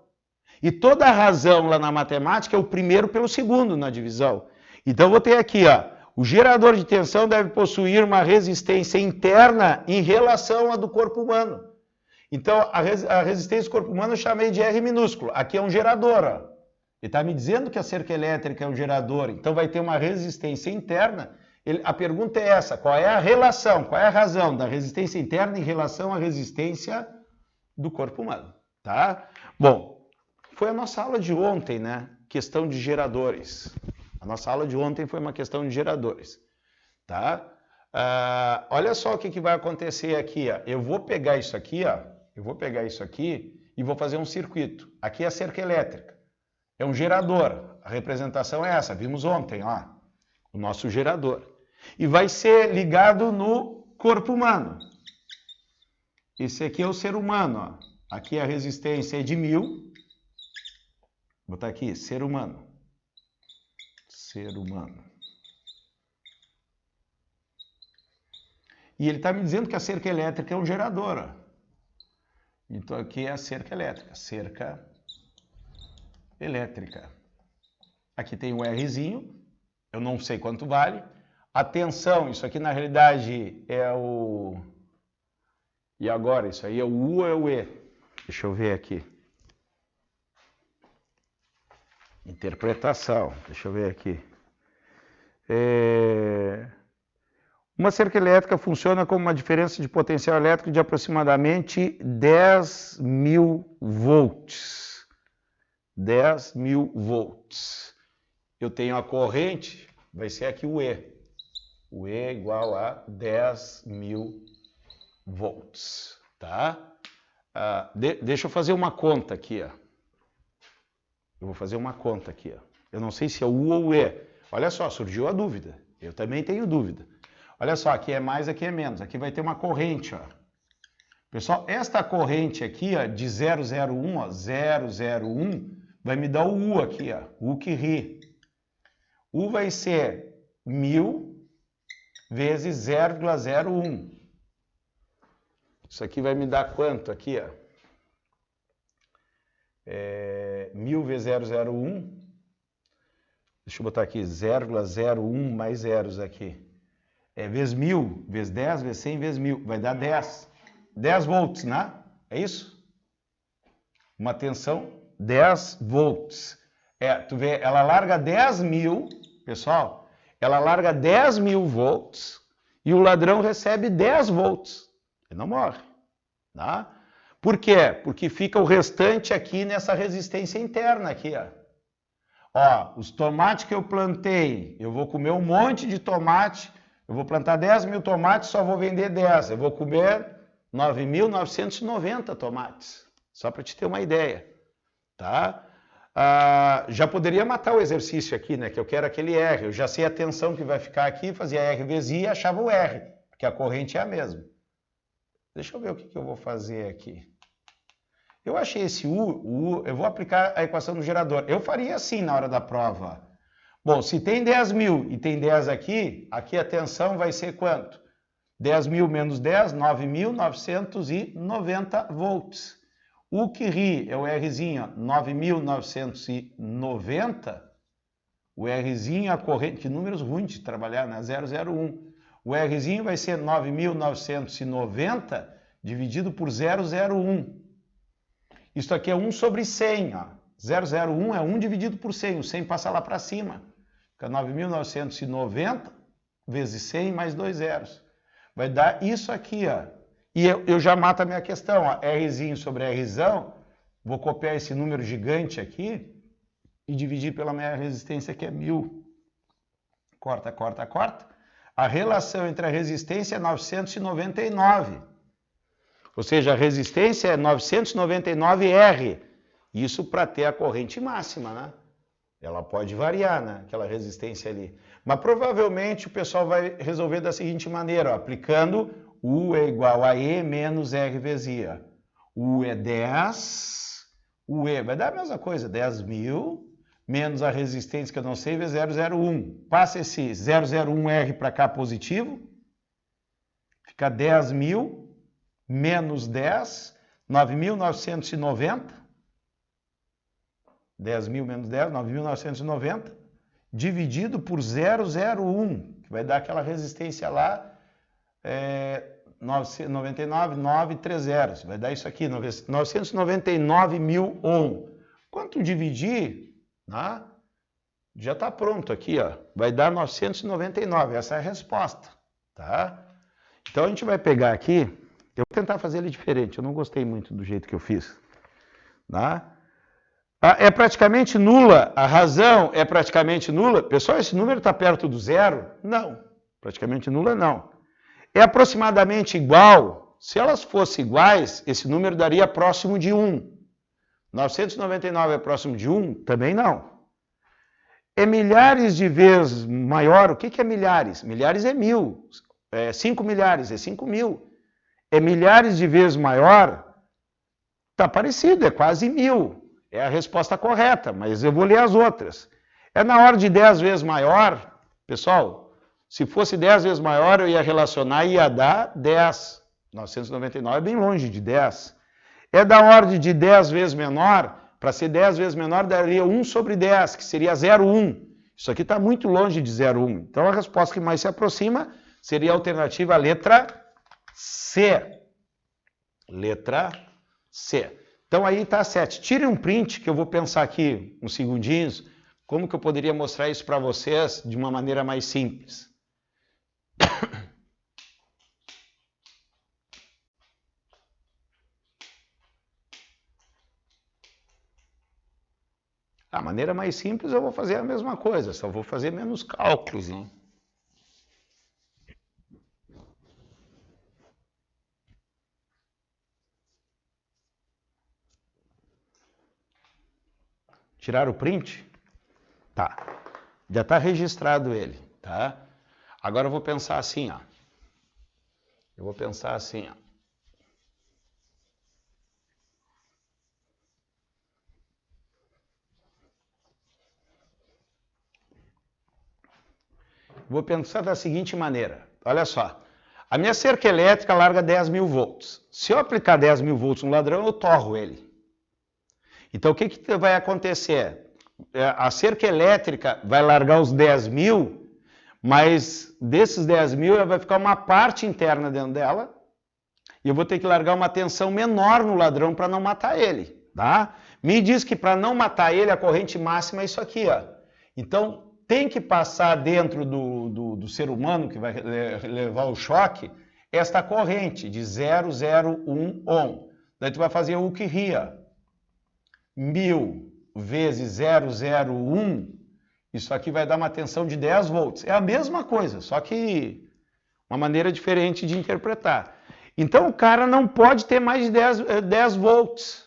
E toda razão lá na matemática é o primeiro pelo segundo na divisão. Então, vou ter aqui, ó, o gerador de tensão deve possuir uma resistência interna em relação à do corpo humano. Então, a resistência do corpo humano eu chamei de R minúsculo. Aqui é um gerador, ó. Ele está me dizendo que a cerca elétrica é um gerador, então vai ter uma resistência interna. A pergunta é essa, qual é a relação, qual é a razão da resistência interna em relação à resistência do corpo humano, tá? Bom, foi a nossa aula de ontem, né? Questão de geradores. A nossa aula de ontem foi uma questão de geradores, tá? Olha só o que vai acontecer aqui, ó. Eu vou pegar isso aqui, ó. Eu vou pegar isso aqui e vou fazer um circuito. Aqui é a cerca elétrica. É um gerador. A representação é essa. Vimos ontem, ó. O nosso gerador. E vai ser ligado no corpo humano. Esse aqui é o ser humano, ó. Aqui a resistência é de 1000. Vou botar aqui, ser humano. Ser humano. E ele está me dizendo que a cerca elétrica é um gerador, ó. Então aqui é a cerca elétrica. Cerca elétrica. Aqui tem o Rzinho. Eu não sei quanto vale. A tensão, isso aqui na realidade é o... E agora, isso aí é o U ou é o E? Deixa eu ver aqui. Interpretação, deixa eu ver aqui. Uma cerca elétrica funciona como uma diferença de potencial elétrico de aproximadamente 10.000 volts. 10.000 volts. Eu tenho a corrente, vai ser aqui o E. O E é igual a 10.000 volts, tá? Deixa eu fazer uma conta aqui, ó. Eu vou fazer uma conta aqui, ó. Eu não sei se é o U ou o E. Olha só, surgiu a dúvida. Eu também tenho dúvida. Olha só, aqui é mais, aqui é menos. Aqui vai ter uma corrente, ó. Pessoal, esta corrente aqui, ó, de 001, ó, 001, vai me dar o U aqui, ó. U que ri. U vai ser 1000 vezes 0,01. Isso aqui vai me dar quanto aqui, ó? 1000 vezes 001. Deixa eu botar aqui 0,01 mais zeros aqui. Vezes 1000, vezes 10, vezes 100, vezes 1000. Vai dar 10. 10 volts, né? É isso? Uma tensão 10 volts. Tu vê, ela larga 10.000, pessoal, ela larga 10.000 volts e o ladrão recebe 10 volts. Ele não morre, tá? Por quê? Porque fica o restante aqui nessa resistência interna aqui, ó. Ó, os tomates que eu plantei, eu vou comer um monte de tomate, eu vou plantar 10.000 tomates, só vou vender 10. Eu vou comer 9.990 tomates, só para te ter uma ideia, tá? Já poderia matar o exercício aqui, né? Que eu quero aquele R. Eu já sei a tensão que vai ficar aqui, fazia R vezes I e achava o R, porque a corrente é a mesma. Deixa eu ver o que eu vou fazer aqui. Eu achei esse U, eu vou aplicar a equação do gerador. Eu faria assim na hora da prova. Bom, se tem 10.000 e tem 10 aqui, aqui a tensão vai ser quanto? 10.000 menos 10, 9.990 volts. O que ri é o Rzinho, 9.990. O Rzinho, a corrente, que números ruins de trabalhar, né? 001. O Rzinho vai ser 9.990 dividido por 001. Isso aqui é 1 sobre 100, ó. 001 é 1 dividido por 100, o 100 passa lá para cima. Fica 9.990 vezes 100 mais 2 zeros. Vai dar isso aqui, ó. E eu já mato a minha questão, ó. Rzinho sobre Rzão, vou copiar esse número gigante aqui e dividir pela minha resistência, que é 1000. Corta, corta, corta. A relação entre a resistência é 999. Ou seja, a resistência é 999 R. Isso para ter a corrente máxima, né? Ela pode variar, né? Aquela resistência ali. Mas provavelmente o pessoal vai resolver da seguinte maneira, ó, aplicando U é igual a E menos R vezes I. Ó. U é 10, o E vai dar a mesma coisa, 10.000, menos a resistência que eu não sei, vezes 001. Passa esse 001R para cá positivo, fica 10.000 menos 10, 9.990. 10.000 menos 10, 9.990, dividido por 001, que vai dar aquela resistência lá, 99,930. Vai dar isso aqui, 999 mil ohm. Quanto dividir, né, já está pronto aqui, ó. Vai dar 999. Essa é a resposta, tá? Então a gente vai pegar aqui, eu vou tentar fazer ele diferente, eu não gostei muito do jeito que eu fiz, tá? É praticamente nula, a razão é praticamente nula. Pessoal, esse número está perto do zero? Não, praticamente nula não. É aproximadamente igual, se elas fossem iguais, esse número daria próximo de 1. 999 é próximo de 1? Também não. É milhares de vezes maior, o que é milhares? Milhares é 1000, 5 milhares é 5 mil. É milhares de vezes maior, está parecido, é quase 1000. É a resposta correta, mas eu vou ler as outras. É na ordem de 10 vezes maior, pessoal, se fosse 10 vezes maior, eu ia relacionar e ia dar 10. 999 é bem longe de 10. É da ordem de 10 vezes menor, para ser 10 vezes menor, daria 1 sobre 10, que seria 0,1. Isso aqui está muito longe de 0,1. Então, a resposta que mais se aproxima seria a alternativa a letra C. Letra C. Então, aí está 7. Tire um print, que eu vou pensar aqui uns segundinhos, como que eu poderia mostrar isso para vocês de uma maneira mais simples. A maneira mais simples eu vou fazer a mesma coisa, só vou fazer menos cálculos, né? Tirar o print? Tá. Já está registrado ele, tá? Agora eu vou pensar assim, ó. Eu vou pensar assim, ó. Vou pensar da seguinte maneira. Olha só. A minha cerca elétrica larga 10 mil volts. Se eu aplicar 10 mil volts no ladrão, eu torro ele. Então, o que vai acontecer? A cerca elétrica vai largar os 10 mil, mas desses 10 mil vai ficar uma parte interna dentro dela e eu vou ter que largar uma tensão menor no ladrão para não matar ele, tá? Me diz que para não matar ele, a corrente máxima é isso aqui, ó. Então, tem que passar dentro do ser humano que vai levar o choque esta corrente de 001 ohm. Daí tu vai fazer o que ria. 1000 vezes 001, isso aqui vai dar uma tensão de 10 volts. É a mesma coisa, só que uma maneira diferente de interpretar. Então o cara não pode ter mais de 10 volts,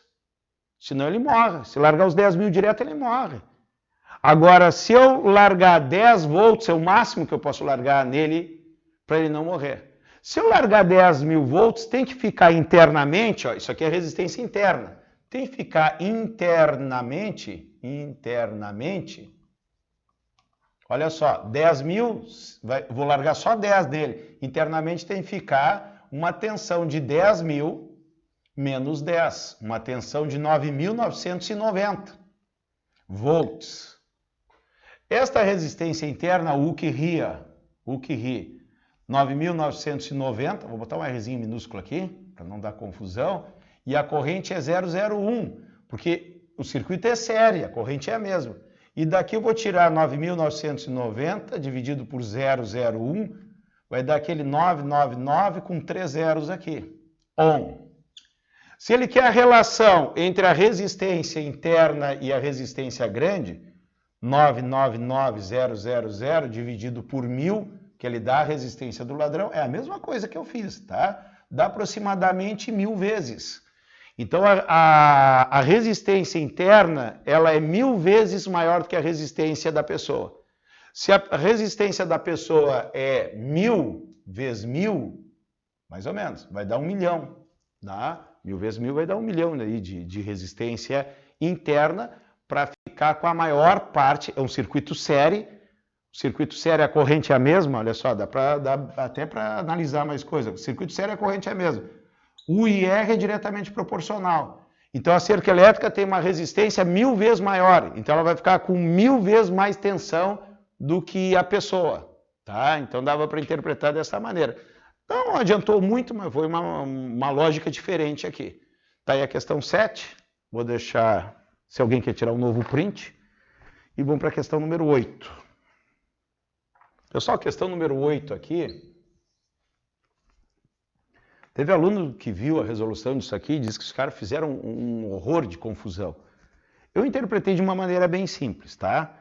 senão ele morre. Se largar os 10 mil direto, ele morre. Agora, se eu largar 10 volts, é o máximo que eu posso largar nele para ele não morrer. Se eu largar 10 mil volts, tem que ficar internamente, ó, isso aqui é resistência interna. Tem que ficar internamente, olha só, 10 mil, vou largar só 10 nele. Internamente tem que ficar uma tensão de 10 mil menos 10, uma tensão de 9.990 volts. Esta resistência interna, U que ri, 9.990, vou botar um Rzinho minúsculo aqui, para não dar confusão, e a corrente é 001, porque o circuito é sério, a corrente é a mesma. E daqui eu vou tirar 9.990 dividido por 001, vai dar aquele 999 com 3 zeros aqui, ohm. Se ele quer a relação entre a resistência interna e a resistência grande, 999,000 dividido por 1000, que ele dá a resistência do ladrão, é a mesma coisa que eu fiz, tá? Dá aproximadamente 1000 vezes. Então, a resistência interna, ela é 1000 vezes maior do que a resistência da pessoa. Se a resistência da pessoa é 1000 vezes 1000, mais ou menos, vai dar 1 milhão, tá? 1000 vezes 1000 vai dar 1 milhão aí de resistência interna para ficar com a maior parte, é um circuito série. O circuito série, a corrente é a mesma, olha só, dá até para analisar mais coisa. O circuito série, a corrente é a mesma. U e R é diretamente proporcional. Então a cerca elétrica tem uma resistência 1000 vezes maior. Então ela vai ficar com 1000 vezes mais tensão do que a pessoa, tá? Então dava para interpretar dessa maneira. Não adiantou muito, mas foi uma lógica diferente aqui. Tá aí a questão 7, vou deixar, se alguém quer tirar um novo print, e vamos para a questão número 8. Pessoal, a questão número 8 aqui, teve aluno que viu a resolução disso aqui e disse que os caras fizeram um horror de confusão. Eu interpretei de uma maneira bem simples, tá?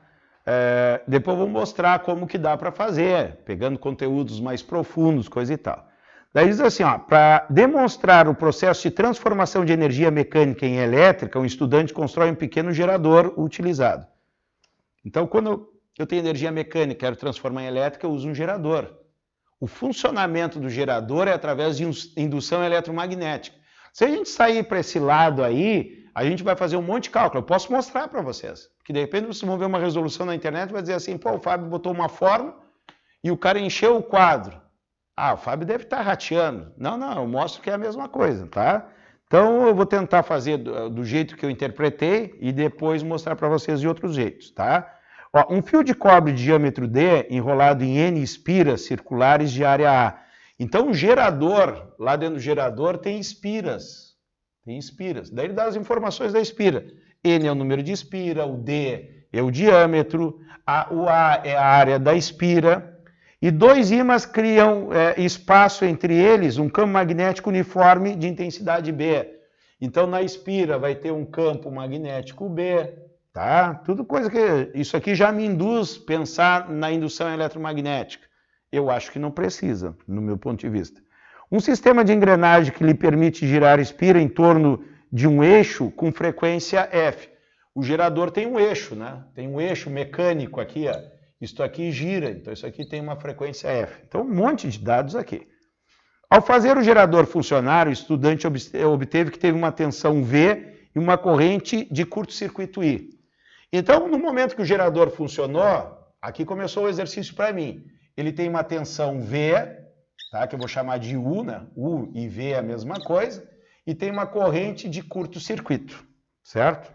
Depois eu vou mostrar como que dá para fazer, pegando conteúdos mais profundos, coisa e tal. Daí diz assim, ó, para demonstrar o processo de transformação de energia mecânica em elétrica, um estudante constrói um pequeno gerador utilizado. Então, quando eu tenho energia mecânica e quero transformar em elétrica, eu uso um gerador. O funcionamento do gerador é através de indução eletromagnética. Se a gente sair para esse lado aí, a gente vai fazer um monte de cálculo. Eu posso mostrar para vocês. Porque de repente vocês vão ver uma resolução na internet e vai dizer assim, pô, o Fábio botou uma forma e o cara encheu o quadro. Ah, o Fábio deve estar rateando. Não, eu mostro que é a mesma coisa, tá? Então eu vou tentar fazer do jeito que eu interpretei e depois mostrar para vocês de outros jeitos, tá? Ó, um fio de cobre de diâmetro D enrolado em N espiras circulares de área A. Então o gerador, lá dentro do gerador tem espiras. Tem espiras. Daí ele dá as informações da espira. N é o número de espira, o D é o diâmetro, o A é a área da espira. E dois ímãs criam espaço entre eles, um campo magnético uniforme de intensidade B. Então na espira vai ter um campo magnético B. Tá? Tudo coisa que... Isso aqui já me induz a pensar na indução eletromagnética. Eu acho que não precisa, no meu ponto de vista. Um sistema de engrenagem que lhe permite girar espira em torno de um eixo com frequência F. O gerador tem um eixo, né? Tem um eixo mecânico aqui, ó. Isto aqui gira, então isso aqui tem uma frequência F. Então um monte de dados aqui. Ao fazer o gerador funcionar, o estudante obteve que teve uma tensão V e uma corrente de curto-circuito I. Então, no momento que o gerador funcionou, aqui começou o exercício para mim. Ele tem uma tensão V, tá? Que eu vou chamar de U, né? U e V é a mesma coisa, e tem uma corrente de curto-circuito, certo?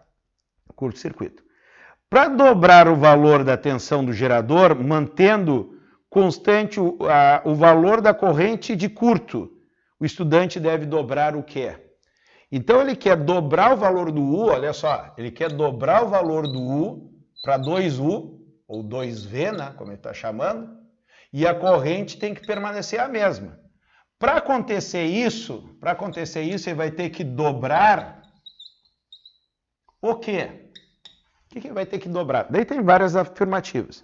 Curto-circuito. Para dobrar o valor da tensão do gerador, mantendo constante o valor da corrente de curto, o estudante deve dobrar o quê? Então ele quer dobrar o valor do U, olha só, ele quer dobrar o valor do U para 2U, ou 2V, né, como ele está chamando, e a corrente tem que permanecer a mesma. Para acontecer isso, ele vai ter que dobrar o quê? O que ele vai ter que dobrar? Daí tem várias afirmativas.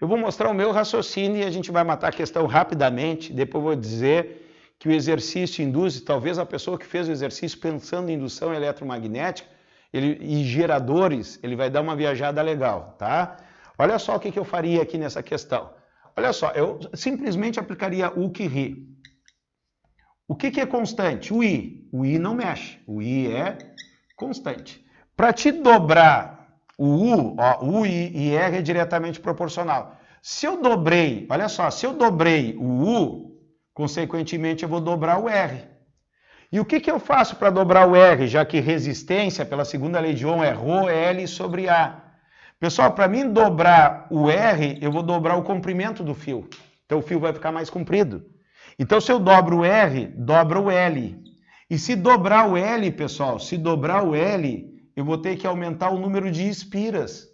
Eu vou mostrar o meu raciocínio e a gente vai matar a questão rapidamente, depois eu vou dizer que o exercício induz, talvez a pessoa que fez o exercício pensando em indução eletromagnética e geradores, ele vai dar uma viajada legal, tá? Olha só o que eu faria aqui nessa questão. Olha só, eu simplesmente aplicaria U que ri. O que é constante? O I. O I não mexe. O I é constante. Para te dobrar o U, ó, U e R é diretamente proporcional. Se eu dobrei, olha só, se eu dobrei o U, consequentemente, eu vou dobrar o R. E o que eu faço para dobrar o R, já que resistência, pela segunda lei de Ohm, é ρL sobre A? Pessoal, para mim dobrar o R, eu vou dobrar o comprimento do fio. Então o fio vai ficar mais comprido. Então se eu dobro o R, dobra o L. E se dobrar o L, pessoal, eu vou ter que aumentar o número de espiras.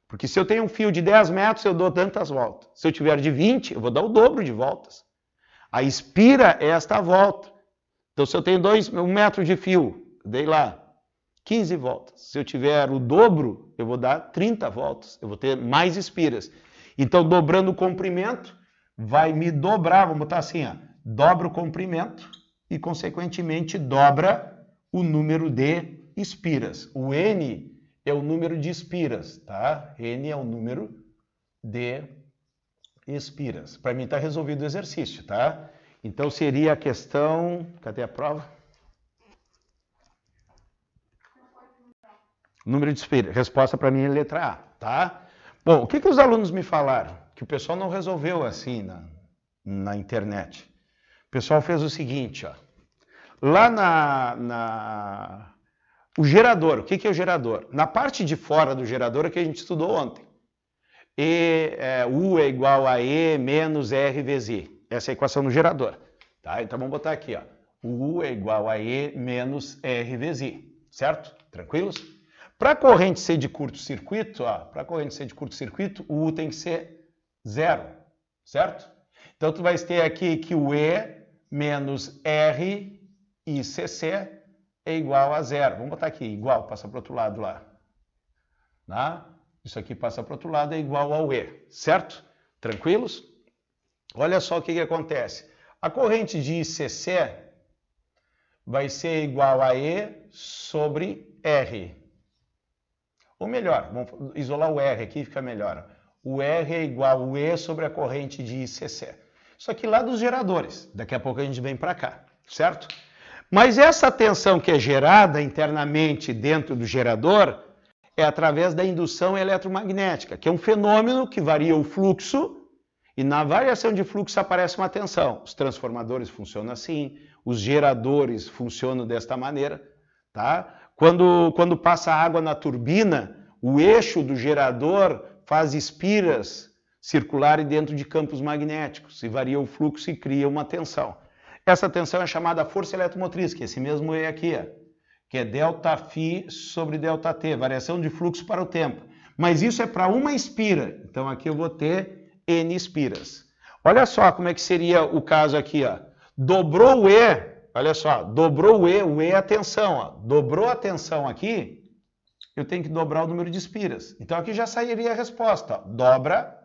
Porque se eu tenho um fio de 10 metros, eu dou tantas voltas. Se eu tiver de 20, eu vou dar o dobro de voltas. A espira é esta volta. Então, se eu tenho 1 metro de fio, dei lá 15 voltas. Se eu tiver o dobro, eu vou dar 30 voltas. Eu vou ter mais espiras. Então, dobrando o comprimento, vai me dobrar, vamos botar assim, ó, dobra o comprimento e, consequentemente, dobra o número de espiras. O N é o número de espiras, tá? N é o número de espiras. Para mim está resolvido o exercício, tá? Então seria a questão... Cadê a prova? Número de espiras. Resposta para mim é letra A, tá? Bom, o que os alunos me falaram? Que o pessoal não resolveu assim na internet. O pessoal fez o seguinte, ó. Lá o gerador, o que é o gerador? Na parte de fora do gerador é que a gente estudou ontem. U é igual a E menos R vezes I. Essa é a equação do gerador. Tá? Então vamos botar aqui, ó. O U é igual a E menos R vezes I. Certo? Tranquilos? Para a corrente ser de curto-circuito, o U tem que ser 0. Certo? Então tu vai ter aqui que o E menos R ICC é igual a 0. Vamos botar aqui, igual, passa para o outro lado lá. Tá? Isso aqui passa para o outro lado, é igual ao E, certo? Tranquilos? Olha só o que acontece. A corrente de ICC vai ser igual a E sobre R. Ou melhor, vamos isolar o R aqui, fica melhor. O R é igual ao E sobre a corrente de ICC. Isso aqui lá dos geradores. Daqui a pouco a gente vem para cá, certo? Mas essa tensão que é gerada internamente dentro do gerador é através da indução eletromagnética, que é um fenômeno que varia o fluxo e na variação de fluxo aparece uma tensão. Os transformadores funcionam assim, os geradores funcionam desta maneira, tá? Quando passa água na turbina, o eixo do gerador faz espiras circularem dentro de campos magnéticos e varia o fluxo e cria uma tensão. Essa tensão é chamada força eletromotriz, que é esse mesmo E aqui, ó, que é ΔΦ sobre ΔT, variação de fluxo para o tempo. Mas isso é para uma espira, então aqui eu vou ter N espiras. Olha só como é que seria o caso aqui, ó. Dobrou o E, olha só, dobrou o E é a tensão, ó. Dobrou a tensão aqui, eu tenho que dobrar o número de espiras. Então aqui já sairia a resposta, ó. Dobra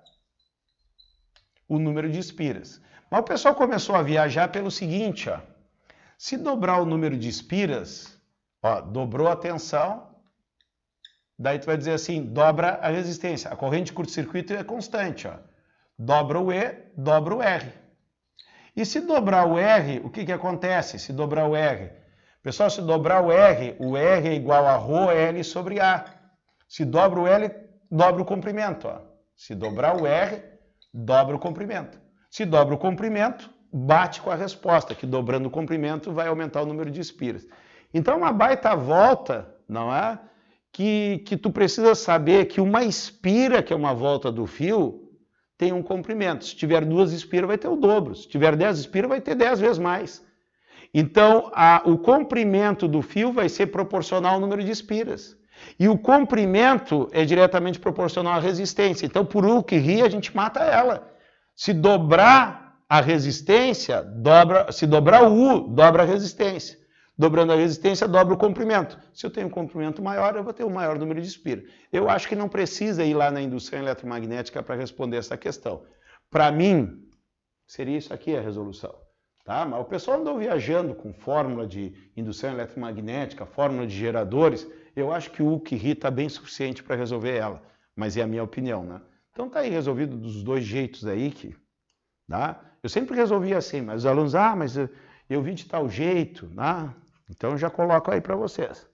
o número de espiras. Mas o pessoal começou a viajar pelo seguinte, ó. Se dobrar o número de espiras, ó, dobrou a tensão, daí tu vai dizer assim, dobra a resistência. A corrente de curto-circuito é constante, ó. Dobra o E, dobra o R. E se dobrar o R, o que acontece se dobrar o R? Pessoal, se dobrar o R é igual a ρL sobre A. Se dobra o L, dobra o comprimento, ó. Se dobrar o R, dobra o comprimento. Se dobra o comprimento, bate com a resposta, que dobrando o comprimento vai aumentar o número de espiras. Então, uma baita volta, não é? Que tu precisa saber que uma espira, que é uma volta do fio, tem um comprimento. Se tiver 2 espiras, vai ter o dobro. Se tiver 10 espiras, vai ter 10 vezes mais. Então, o comprimento do fio vai ser proporcional ao número de espiras. E o comprimento é diretamente proporcional à resistência. Então, por U que ri, a gente mata ela. Se dobrar a resistência, se dobrar o U, dobra a resistência. Dobrando a resistência, dobra o comprimento. Se eu tenho um comprimento maior, eu vou ter um maior número de espiras. Eu acho que não precisa ir lá na indução eletromagnética para responder essa questão. Para mim, seria isso aqui a resolução. Tá? Mas o pessoal andou viajando com fórmula de indução eletromagnética, fórmula de geradores. Eu acho que o U que ri está bem suficiente para resolver ela. Mas é a minha opinião, né? Então está aí resolvido dos dois jeitos aí que, tá? Eu sempre resolvia assim, mas os alunos, mas eu vi de tal jeito, né? Então eu já coloco aí para vocês.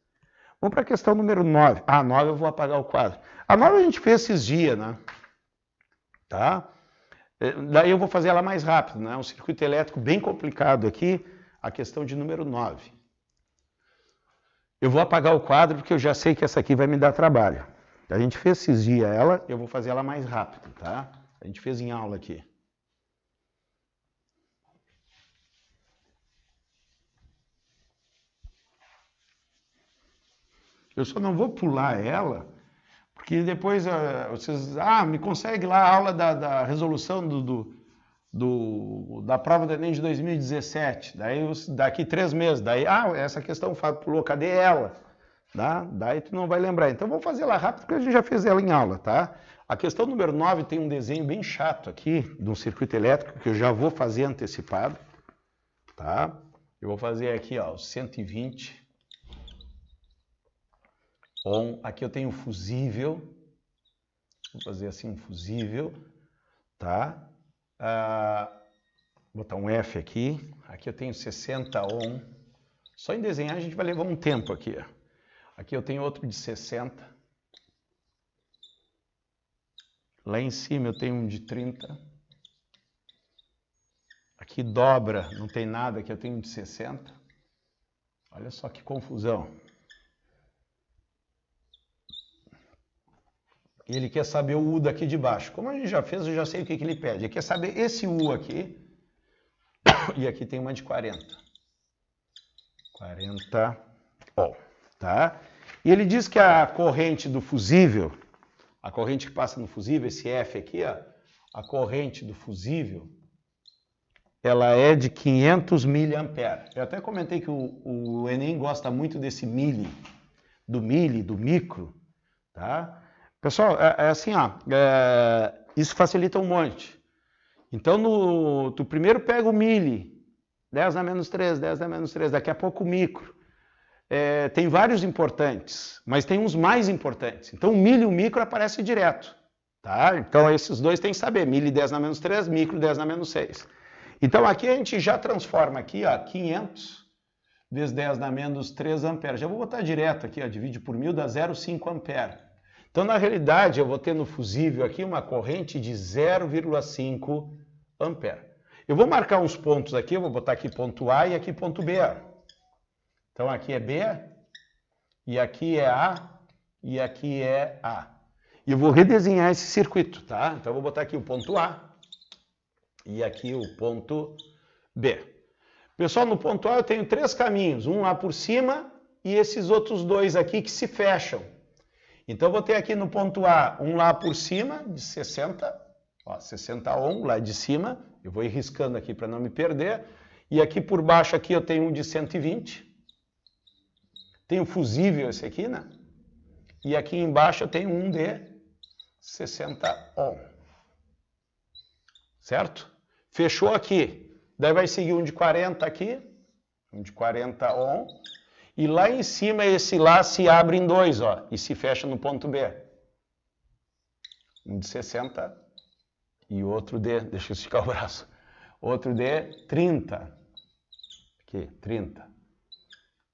Vamos para a questão número 9. 9 eu vou apagar o quadro. A 9 a gente fez esses dias, né? Tá? Daí eu vou fazer ela mais rápido, né? Um circuito elétrico bem complicado aqui, a questão de número 9. Eu vou apagar o quadro porque eu já sei que essa aqui vai me dar trabalho. A gente fez esses dias ela, eu vou fazer ela mais rápido, tá? A gente fez em aula aqui. Eu só não vou pular ela, porque depois vocês... me consegue lá a aula da resolução da prova do Enem de 2017. Daí, daqui 3 meses. Daí, essa questão o Fábio pulou, cadê ela? Tá? Daí tu não vai lembrar. Então vamos fazer ela rápido, porque a gente já fez ela em aula, tá? A questão número 9 tem um desenho bem chato aqui, de um circuito elétrico, que eu já vou fazer antecipado, tá? Eu vou fazer aqui, ó, 120 ohm. Aqui eu tenho um fusível. Vou fazer assim um fusível, tá? Vou botar um F aqui. Aqui eu tenho 60 ohm. Só em desenhar a gente vai levar um tempo aqui, ó. Aqui eu tenho outro de 60. Lá em cima eu tenho um de 30. Aqui dobra, não tem nada, aqui eu tenho um de 60. Olha só que confusão. E ele quer saber o U daqui de baixo. Como a gente já fez, eu já sei o que ele pede. Ele quer saber esse U aqui. E aqui tem uma de 40. 40 Ohm, tá? E ele diz que a corrente do fusível, a corrente que passa no fusível, esse F aqui, ó, a corrente do fusível, ela é de 500 mA. Eu até comentei que o Enem gosta muito desse do micro, tá? Pessoal, é assim, ó, isso facilita um monte. Então, tu primeiro pega o mili, 10 na menos 3, 10 na menos 3, daqui a pouco o micro. Tem vários importantes, mas tem uns mais importantes. Então, o mili e o micro aparecem direto, tá? Então, esses dois tem que saber, mili 10 na menos 3, micro 10 na menos 6. Então, aqui a gente já transforma aqui, ó, 500 vezes 10 na menos 3 amperes. Já vou botar direto aqui, ó, divide por 1000, dá 0,5 ampere. Então, na realidade, eu vou ter no fusível aqui uma corrente de 0,5 ampere. Eu vou marcar uns pontos aqui, eu vou botar aqui ponto A e aqui ponto B. Ó. Então, aqui é B, e aqui é A, e aqui é A. E eu vou redesenhar esse circuito, tá? Então, eu vou botar aqui o ponto A e aqui o ponto B. Pessoal, no ponto A eu tenho 3 caminhos, um lá por cima e esses outros dois aqui que se fecham. Então, eu vou ter aqui no ponto A um lá por cima de 60, ó, 60 ohm lá de cima. Eu vou ir riscando aqui para não me perder. E aqui por baixo aqui eu tenho um de 120. Tem o fusível esse aqui, né? E aqui embaixo eu tenho um de 60 ohm. Certo? Fechou aqui. Daí vai seguir um de 40 aqui. Um de 40 ohm. E lá em cima esse lá se abre em dois, ó. E se fecha no ponto B. Um de 60 e outro de... Deixa eu esticar o braço. Outro de 30. Aqui, 30.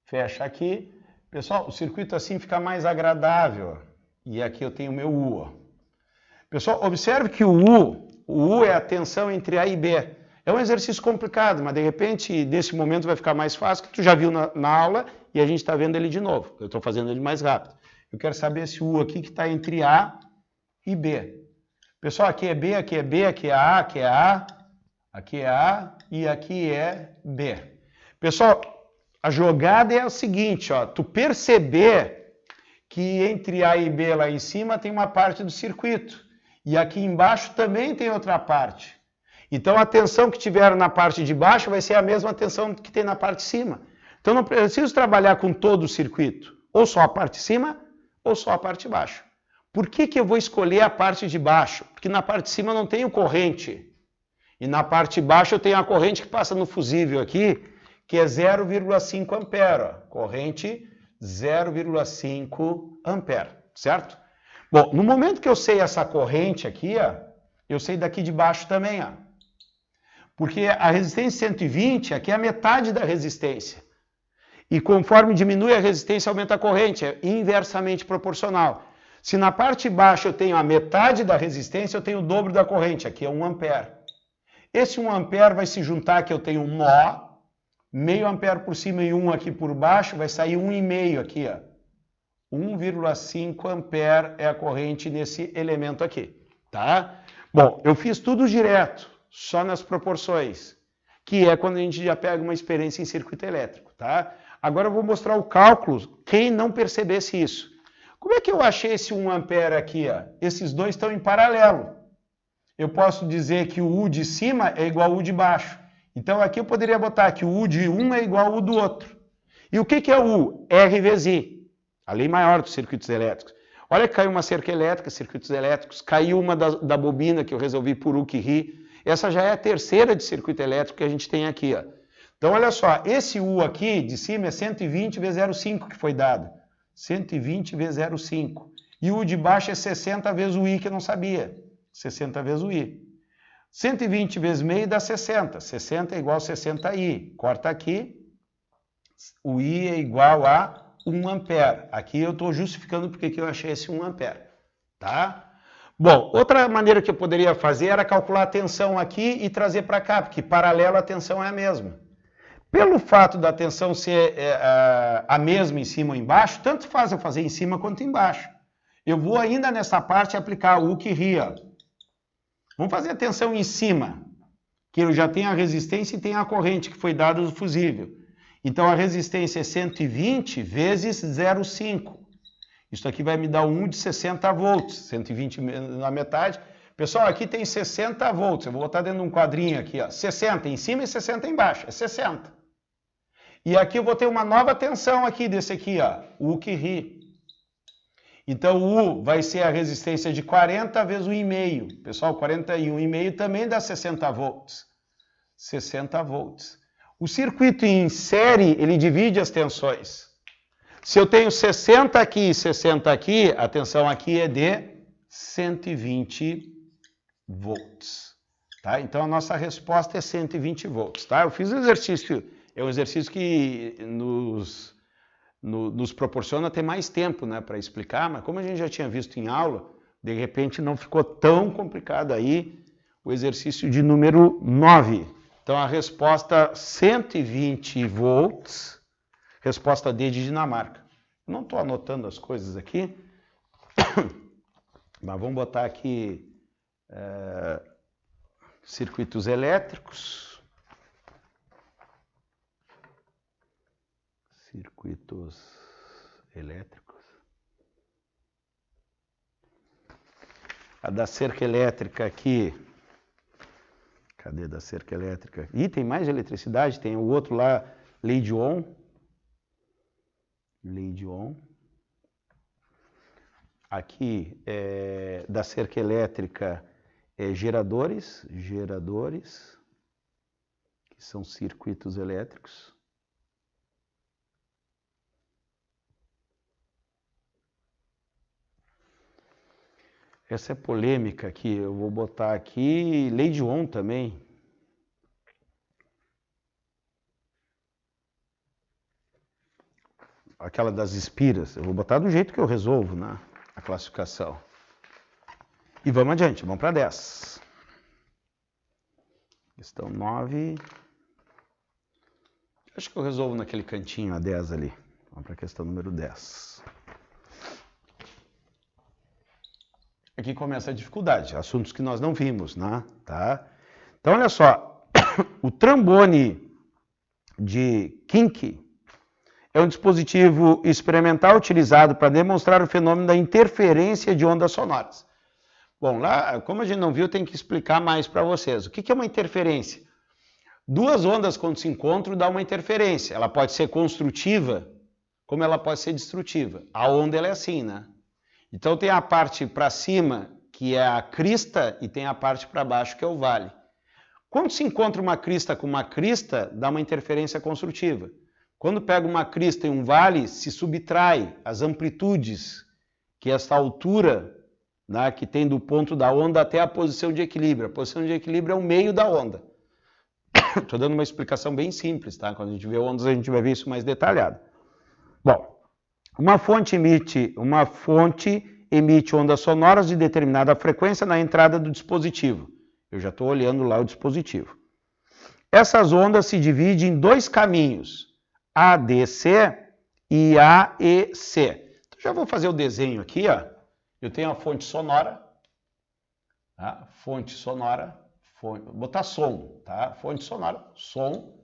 Fecha aqui. Pessoal, o circuito assim fica mais agradável. E aqui eu tenho o meu U. Ó. Pessoal, observe que o U é a tensão entre A e B. É um exercício complicado, mas de repente, nesse momento vai ficar mais fácil, que tu já viu na aula e a gente está vendo ele de novo. Eu estou fazendo ele mais rápido. Eu quero saber esse U aqui que está entre A e B. Pessoal, aqui é B, aqui é B, aqui é A, aqui é A, aqui é A e aqui é B. Pessoal, a jogada é a seguinte, ó, tu perceber que entre A e B lá em cima tem uma parte do circuito e aqui embaixo também tem outra parte. Então a tensão que tiver na parte de baixo vai ser a mesma tensão que tem na parte de cima. Então não preciso trabalhar com todo o circuito, ou só a parte de cima ou só a parte de baixo. Por que eu vou escolher a parte de baixo? Porque na parte de cima eu não tenho corrente. E na parte de baixo eu tenho a corrente que passa no fusível aqui, que é 0,5 ampere. Ó. Corrente 0,5 ampere, certo? Bom, no momento que eu sei essa corrente aqui, ó, eu sei daqui de baixo também, ó. Porque a resistência 120 aqui é a metade da resistência. E conforme diminui a resistência, aumenta a corrente. É inversamente proporcional. Se na parte de baixo eu tenho a metade da resistência, eu tenho o dobro da corrente. Aqui é 1 ampere. Esse 1 ampere vai se juntar, que eu tenho um nó, meio ampere por cima e 1 aqui por baixo, vai sair 1,5 aqui, ó. 1,5 ampere é a corrente nesse elemento aqui, tá? Bom, eu fiz tudo direto, só nas proporções, que é quando a gente já pega uma experiência em circuito elétrico, tá? Agora eu vou mostrar o cálculo, quem não percebesse isso. Como é que eu achei esse 1 ampere aqui, ó? Esses dois estão em paralelo. Eu posso dizer que o U de cima é igual ao U de baixo. Então aqui eu poderia botar que o U de um é igual ao U do outro. E o que é o U? R vezes I, a lei maior dos circuitos elétricos. Olha que caiu uma cerca elétrica, circuitos elétricos, caiu uma da bobina que eu resolvi por U que ri. Essa já é a terceira de circuito elétrico que a gente tem aqui, ó. Então olha só, esse U aqui de cima é 120 vezes 0,5 que foi dado. 120 vezes 0,5. E o U de baixo é 60 vezes o I que eu não sabia. 60 vezes o I. 120 vezes meio dá 60. 60 é igual a 60I. Corta aqui. O I é igual a 1 ampere. Aqui eu estou justificando porque que eu achei esse 1 ampere. Tá? Bom, outra maneira que eu poderia fazer era calcular a tensão aqui e trazer para cá, porque paralelo a tensão é a mesma. Pelo fato da tensão ser a mesma em cima ou embaixo, tanto faz eu fazer em cima quanto embaixo. Eu vou ainda nessa parte aplicar o UQ-RI. Vamos fazer atenção em cima, que eu já tenho a resistência e tenho a corrente que foi dada do fusível. Então a resistência é 120 vezes 0,5. Isso aqui vai me dar 1 de 60 volts, 120 na metade. Pessoal, aqui tem 60 volts, eu vou botar dentro de um quadrinho aqui, ó, 60 em cima e 60 embaixo, é 60. E aqui eu vou ter uma nova tensão aqui desse aqui, ó, o UQ-RI. Então o U vai ser a resistência de 40 vezes 1,5. Pessoal, 41,5 também dá 60 volts. 60 volts. O circuito em série, ele divide as tensões. Se eu tenho 60 aqui e 60 aqui, a tensão aqui é de 120 volts. Tá? Então a nossa resposta é 120 volts. Tá? Eu fiz um exercício, é um exercício que nos proporciona ter mais tempo, né, para explicar, mas como a gente já tinha visto em aula, de repente não ficou tão complicado aí o exercício de número 9. Então a resposta 120 volts, resposta D de Dinamarca. Não estou anotando as coisas aqui, mas vamos botar aqui circuitos elétricos. Circuitos elétricos. A da cerca elétrica aqui. Cadê da cerca elétrica? Ih, tem mais eletricidade, tem o outro lá, lei de Ohm. Lei de Ohm. Aqui, da cerca elétrica, geradores, que são circuitos elétricos. Essa é polêmica aqui, eu vou botar aqui lei de Ohm também. Aquela das espiras, eu vou botar do jeito que eu resolvo, né, a classificação. E vamos adiante, vamos para 10. Questão 9. Acho que eu resolvo naquele cantinho a 10 ali. Vamos para a questão número 10. Aqui começa a dificuldade, assuntos que nós não vimos, né? Tá? Então, olha só, o trombone de Kink é um dispositivo experimental utilizado para demonstrar o fenômeno da interferência de ondas sonoras. Bom, lá, como a gente não viu, tem que explicar mais para vocês. O que é uma interferência? Duas ondas, quando se encontram, dá uma interferência. Ela pode ser construtiva, como ela pode ser destrutiva. A onda ela é assim, né? Então tem a parte para cima, que é a crista, e tem a parte para baixo, que é o vale. Quando se encontra uma crista com uma crista, dá uma interferência construtiva. Quando pega uma crista e um vale, se subtrai as amplitudes, que é essa altura, né, que tem do ponto da onda até a posição de equilíbrio. A posição de equilíbrio é o meio da onda. Estou dando uma explicação bem simples, tá? Quando a gente vê ondas, a gente vai ver isso mais detalhado. Bom, uma fonte emite ondas sonoras de determinada frequência na entrada do dispositivo. Eu já estou olhando lá o dispositivo. Essas ondas se dividem em dois caminhos, ADC e AEC. Então, já vou fazer o desenho aqui, ó. Eu tenho a fonte sonora, tá? Vou botar som, tá? Fonte sonora, som.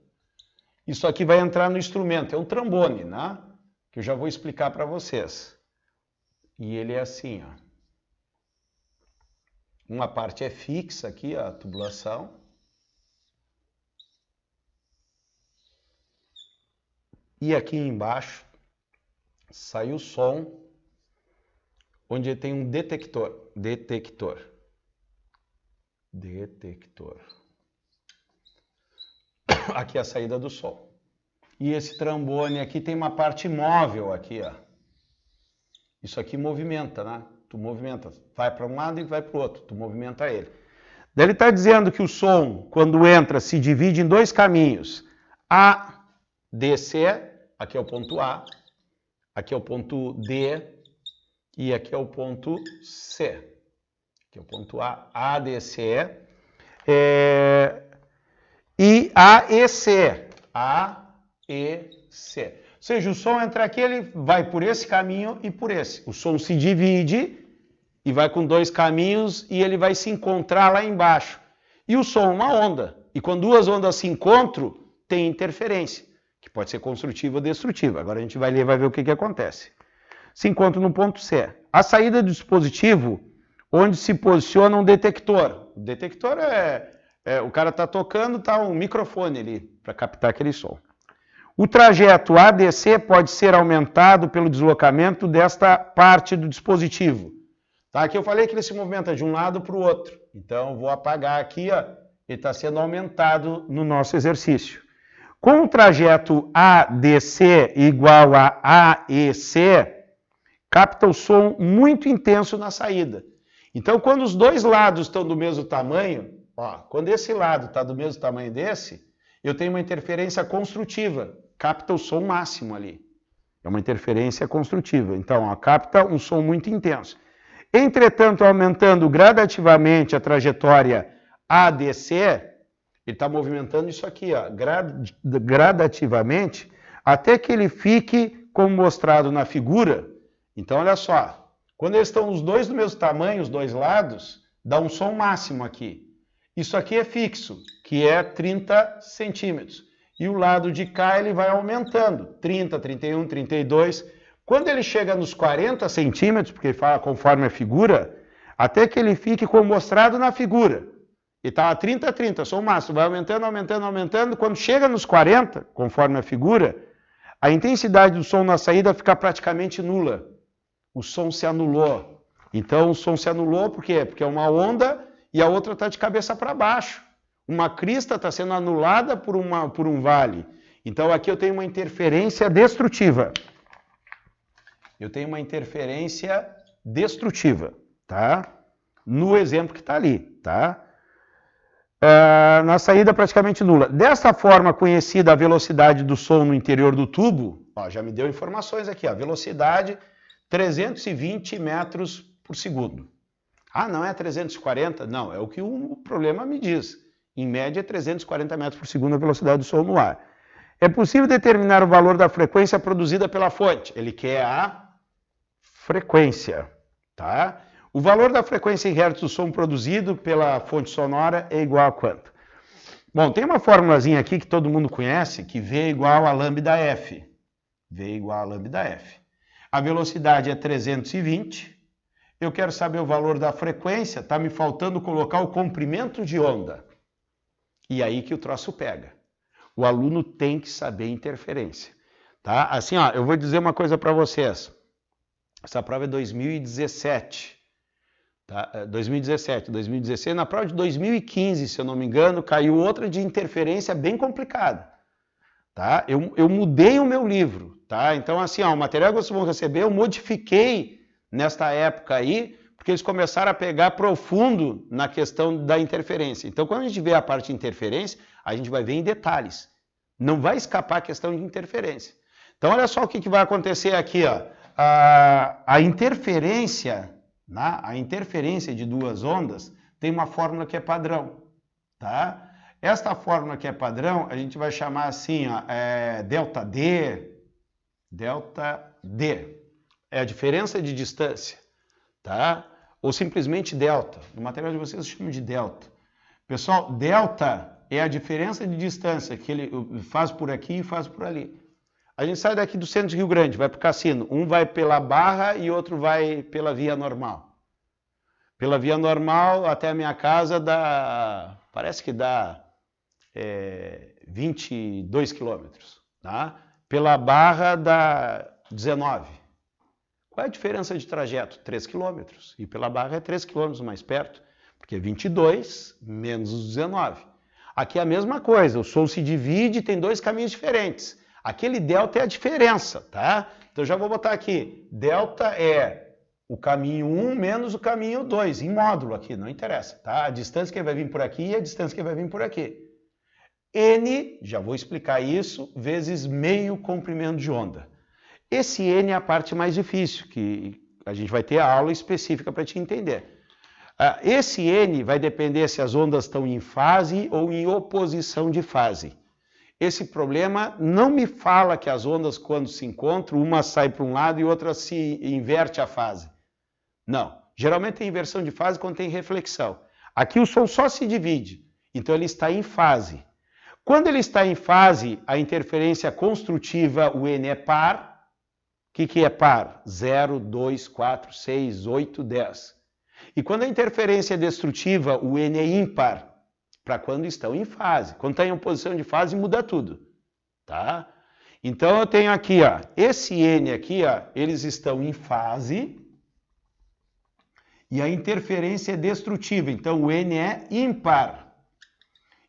Isso aqui vai entrar no instrumento, é um trombone, né? Que eu já vou explicar para vocês. E ele é assim, ó. Uma parte é fixa aqui, ó, a tubulação. E aqui embaixo sai o som, onde tem um detector. Aqui é a saída do som. E esse trombone aqui tem uma parte móvel aqui, ó. Isso aqui movimenta, né? Tu movimenta, vai para um lado e vai para o outro, tu movimenta ele. Daí ele está dizendo que o som, quando entra, se divide em dois caminhos. ADC, aqui é o ponto A, aqui é o ponto D e aqui é o ponto C. Aqui é o ponto A, ADC e AEC. AEC. seja, o som entra aqui, ele vai por esse caminho e por esse. O som se divide e vai com dois caminhos e ele vai se encontrar lá embaixo. E o som é uma onda. E quando duas ondas se encontram, tem interferência, que pode ser construtiva ou destrutiva. Agora a gente vai ler e vai ver o que acontece. Se encontra no ponto C. A saída do dispositivo, onde se posiciona um detector. O detector o cara está tocando, está um microfone ali para captar aquele som. O trajeto ADC pode ser aumentado pelo deslocamento desta parte do dispositivo. Tá? Aqui eu falei que ele se movimenta de um lado para o outro. Então eu vou apagar aqui, ó, ele está sendo aumentado no nosso exercício. Com o trajeto ADC igual a AEC, capta o som muito intenso na saída. Então, quando os dois lados estão do mesmo tamanho, ó, quando esse lado está do mesmo tamanho desse, eu tenho uma interferência construtiva, capta o som máximo ali. É uma interferência construtiva. Então, ó, capta um som muito intenso. Entretanto, aumentando gradativamente a trajetória ADC, ele está movimentando isso aqui, ó, gradativamente, até que ele fique como mostrado na figura. Então, olha só, quando eles estão os dois do mesmo tamanho, os dois lados, dá um som máximo aqui. Isso aqui é fixo, que é 30 centímetros. E o lado de cá ele vai aumentando, 30, 31, 32. Quando ele chega nos 40 centímetros, porque ele fala conforme a figura, até que ele fique como mostrado na figura. E está a 30, 30, som máximo, vai aumentando, aumentando, aumentando. Quando chega nos 40, conforme a figura, a intensidade do som na saída fica praticamente nula. O som se anulou. Então, o som se anulou por quê? Porque é uma onda e a outra está de cabeça para baixo. Uma crista está sendo anulada por um vale. Então, aqui eu tenho uma interferência destrutiva. Eu tenho uma interferência destrutiva, tá? No exemplo que está ali, tá? Na saída praticamente nula. Dessa forma conhecida a velocidade do som no interior do tubo, ó, já me deu informações aqui, a velocidade 320 metros por segundo. Ah, não é 340? Não, é o que o problema me diz. Em média, é 340 metros por segundo a velocidade do som no ar. É possível determinar o valor da frequência produzida pela fonte. Ele quer a frequência, tá? O valor da frequência em hertz do som produzido pela fonte sonora é igual a quanto? Bom, tem uma formulazinha aqui que todo mundo conhece, que V é igual a lambda F. V é igual a lambda F. A velocidade é 320. Eu quero saber o valor da frequência, está me faltando colocar o comprimento de onda. E aí que o troço pega. O aluno tem que saber interferência. Tá? Assim, ó, eu vou dizer uma coisa para vocês. Essa prova é 2017. Tá? 2017, 2016. Na prova de 2015, se eu não me engano, caiu outra de interferência bem complicada. Tá? Eu mudei o meu livro. Tá? Então, assim, ó, o material que vocês vão receber, eu modifiquei nesta época aí, porque eles começaram a pegar profundo na questão da interferência. Então, quando a gente vê a parte de interferência, a gente vai ver em detalhes. Não vai escapar a questão de interferência. Então, olha só o que vai acontecer aqui, ó. A interferência, né? A interferência de duas ondas tem uma fórmula que é padrão, tá? Esta fórmula que é padrão, a gente vai chamar assim, ó, delta D. Delta D é a diferença de distância, tá? Ou simplesmente delta. No material de vocês chamam de delta. Pessoal, delta é a diferença de distância que ele faz por aqui e faz por ali. A gente sai daqui do centro de Rio Grande, vai para o Cassino. Um vai pela Barra e outro vai pela via normal. Pela via normal até a minha casa dá, parece que dá 22 quilômetros, tá? Pela Barra dá 19. Qual é a diferença de trajeto? 3 quilômetros. E pela Barra é 3 quilômetros mais perto, porque 22 menos os 19. Aqui é a mesma coisa, o som se divide e tem dois caminhos diferentes. Aquele delta é a diferença, tá? Então já vou botar aqui, delta é o caminho 1 menos o caminho 2, em módulo aqui, não interessa, tá? A distância que vai vir por aqui e a distância que vai vir por aqui. N, já vou explicar isso, vezes meio comprimento de onda. Esse N é a parte mais difícil, que a gente vai ter a aula específica para te entender. Esse N vai depender se as ondas estão em fase ou em oposição de fase. esse problema não me fala que as ondas, quando se encontram, uma sai para um lado e outra se inverte a fase. Não. Geralmente tem inversão de fase quando tem reflexão. Aqui o som só se divide, então ele está em fase. Quando ele está em fase, a interferência construtiva, o N é par. O que é par? 0, 2, 4, 6, 8, 10. E quando a interferência é destrutiva, o N é ímpar, para quando estão em fase. Quando está em oposição de fase, muda tudo, tá? Então eu tenho aqui, ó, esse N aqui, ó, eles estão em fase e a interferência é destrutiva, então o N é ímpar.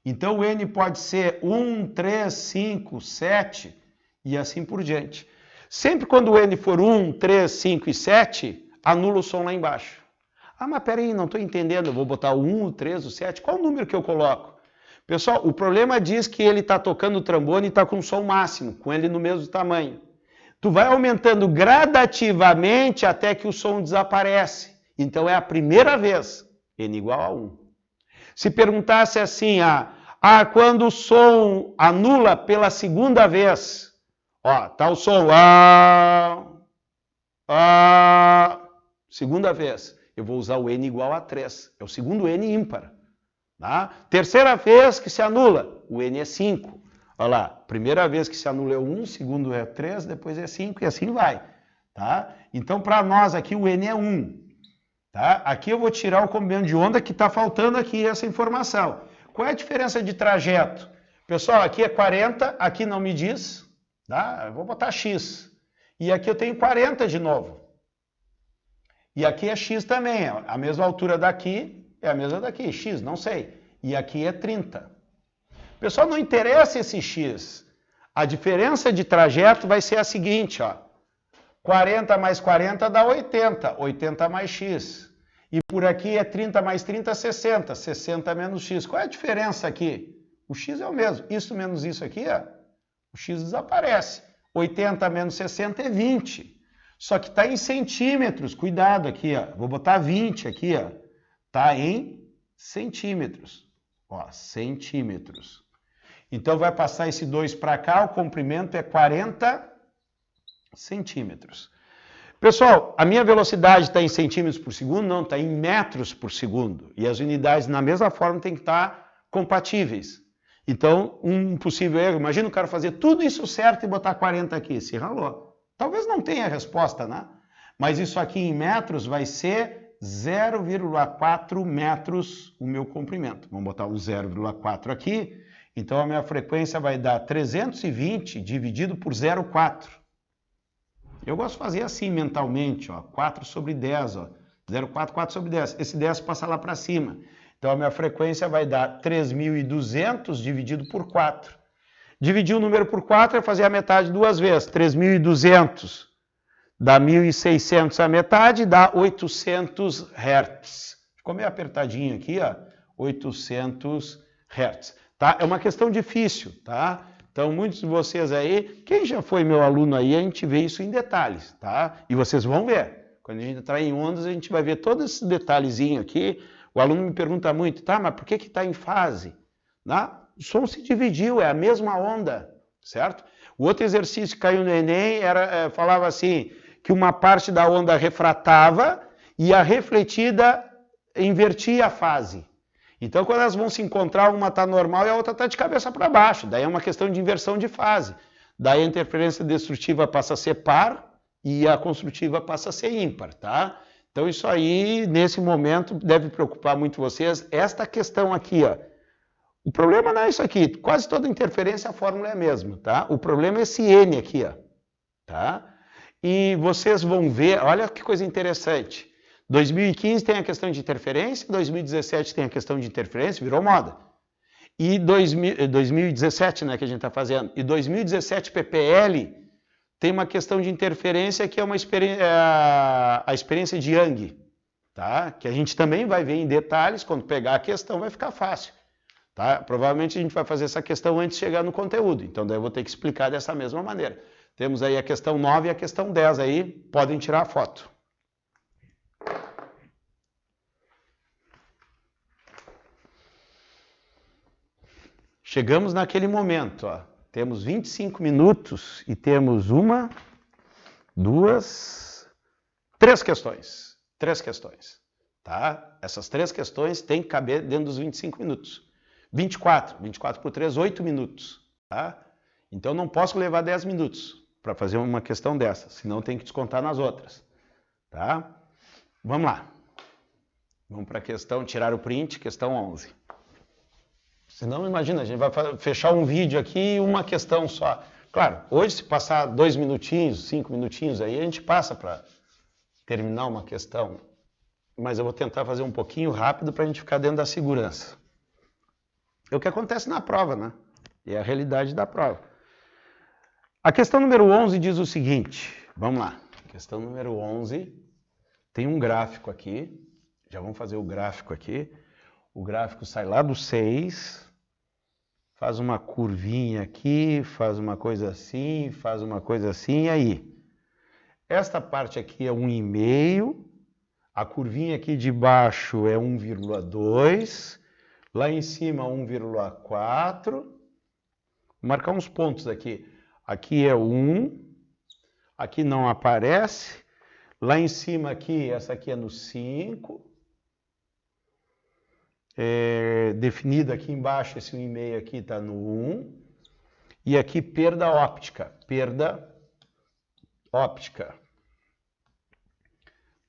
Então o N pode ser 1, 3, 5, 7 e assim por diante. Sempre quando o N for 1, 3, 5 e 7, anula o som lá embaixo. Ah, mas peraí, não estou entendendo, eu vou botar o 1, o 3, o 7, qual o número que eu coloco? Pessoal, o problema diz que ele está tocando o trombone e está com o som máximo, com ele no mesmo tamanho. Tu vai aumentando gradativamente até que o som desaparece. Então é a primeira vez, N igual a 1. Se perguntasse assim, quando o som anula pela segunda vez, ó, tá o som, segunda vez. Eu vou usar o N igual a 3. É o segundo N ímpar. Tá? Terceira vez que se anula, o N é 5. Olha lá, primeira vez que se anula é 1, segundo é 3, depois é 5 e assim vai. Tá? Então, para nós aqui, o N é 1. Tá? Aqui eu vou tirar o comprimento de onda que está faltando aqui essa informação. Qual é a diferença de trajeto? Pessoal, aqui é 40, aqui não me diz. Tá? Eu vou botar X. E aqui eu tenho 40 de novo. E aqui é X também, a mesma altura daqui é a mesma daqui, X, não sei. E aqui é 30. Pessoal, não interessa esse X. A diferença de trajeto vai ser a seguinte, ó. 40 mais 40 dá 80, 80 mais X. E por aqui é 30 mais 30, 60, 60 menos X. Qual é a diferença aqui? O X é o mesmo. Isso menos isso aqui, ó, o X desaparece. 80 menos 60 é 20. Só que está em centímetros, cuidado aqui, ó. Vou botar 20 aqui, ó. Está em centímetros, ó, centímetros. Então vai passar esse 2 para cá, o comprimento é 40 centímetros. Pessoal, a minha velocidade está em centímetros por segundo? Não, está em metros por segundo. E as unidades, na mesma forma, têm que estar compatíveis. Então, um possível erro, imagina o cara fazer tudo isso certo e botar 40 aqui, se ralou. Talvez não tenha resposta, né? Mas isso aqui em metros vai ser 0,4 metros o meu comprimento. Vamos botar o 0,4 aqui. Então a minha frequência vai dar 320 dividido por 0,4. Eu gosto de fazer assim mentalmente, ó, 4 sobre 10, ó. 0,4, 4 sobre 10. Esse 10 passa lá para cima. Então a minha frequência vai dar 3.200 dividido por 4. Dividir o número por 4 é fazer a metade duas vezes. 3.200 dá 1.600 a metade, dá 800 Hz. Ficou meio apertadinho aqui, ó. 800 Hz. Tá? É uma questão difícil, tá? Então, muitos de vocês aí, quem já foi meu aluno aí, a gente vê isso em detalhes, tá? E vocês vão ver. Quando a gente entrar em ondas, a gente vai ver todo esse detalhezinho aqui. O aluno me pergunta muito, tá, mas por que está em fase? Né? O som se dividiu, é a mesma onda, certo? O outro exercício que caiu no Enem falava assim, que uma parte da onda refratava e a refletida invertia a fase. Então, quando elas vão se encontrar, uma está normal e a outra está de cabeça para baixo. Daí é uma questão de inversão de fase. Daí a interferência destrutiva passa a ser par e a construtiva passa a ser ímpar, tá? Então, isso aí, nesse momento, deve preocupar muito vocês. Esta questão aqui, ó. O problema não é isso aqui. Quase toda interferência, a fórmula é a mesma, tá? O problema é esse N aqui, ó. Tá? E vocês vão ver, olha que coisa interessante. 2015 tem a questão de interferência, 2017 tem a questão de interferência, virou moda. E 2017, né, que a gente está fazendo. E 2017 PPL tem uma questão de interferência que é a experiência de Young, tá? Que a gente também vai ver em detalhes, quando pegar a questão vai ficar fácil. Tá? Provavelmente a gente vai fazer essa questão antes de chegar no conteúdo, então daí eu vou ter que explicar dessa mesma maneira. Temos aí a questão 9 e a questão 10 aí, podem tirar a foto. Chegamos naquele momento, ó. temos 25 minutos e temos uma, duas, três questões. Três questões, tá? Essas três questões têm que caber dentro dos 25 minutos. 24 por 3, 8 minutos, tá? Então não posso levar 10 minutos para fazer uma questão dessa, senão tem que descontar nas outras, tá? Vamos lá. Vamos para a questão, tirar o print, questão 11. Senão, imagina, a gente vai fechar um vídeo aqui e uma questão só. Claro, hoje se passar 2 minutinhos, 5 minutinhos aí, a gente passa para terminar uma questão. Mas eu vou tentar fazer um pouquinho rápido para a gente ficar dentro da segurança. É o que acontece na prova, né? E é a realidade da prova. A questão número 11 diz o seguinte, vamos lá. Questão número 11, tem um gráfico aqui, já vamos fazer o gráfico aqui. O gráfico sai lá do 6, faz uma curvinha aqui, faz uma coisa assim, e aí? Esta parte aqui é 1,5, a curvinha aqui de baixo é 1,2, lá em cima 1,4, vou marcar uns pontos aqui. Aqui é 1, aqui não aparece, lá em cima aqui, essa aqui é no 5, definido aqui embaixo, esse 1,5 aqui está no 1, e aqui perda óptica,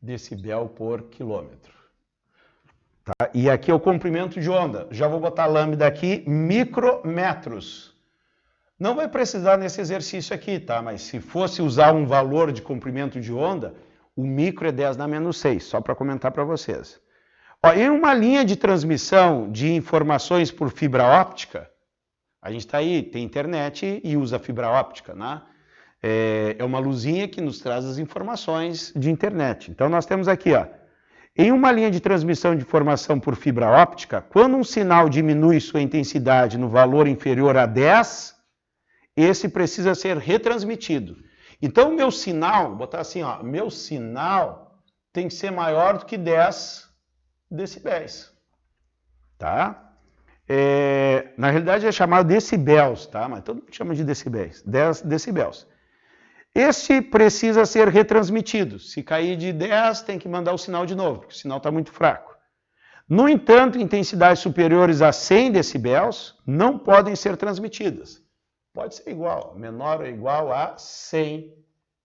decibel por quilômetro. Tá? E aqui é o comprimento de onda, já vou botar lambda aqui, micrometros. Não vai precisar nesse exercício aqui, tá? Mas se fosse usar um valor de comprimento de onda, o micro é 10 na menos 6, só para comentar para vocês. Ó, em uma linha de transmissão de informações por fibra óptica, a gente está aí, tem internet e usa fibra óptica, né? É uma luzinha que nos traz as informações de internet. Então nós temos aqui, ó, em uma linha de transmissão de informação por fibra óptica, quando um sinal diminui sua intensidade no valor inferior a 10, esse precisa ser retransmitido. Então, meu sinal, vou botar assim, ó, meu sinal tem que ser maior do que 10 decibéis, tá? Na realidade é chamado decibéis, tá? Mas todo mundo chama de decibéis, 10 decibéis. Esse precisa ser retransmitido. Se cair de 10, tem que mandar o sinal de novo, porque o sinal está muito fraco. No entanto, intensidades superiores a 100 decibéis não podem ser transmitidas. Pode ser igual, menor ou igual a 100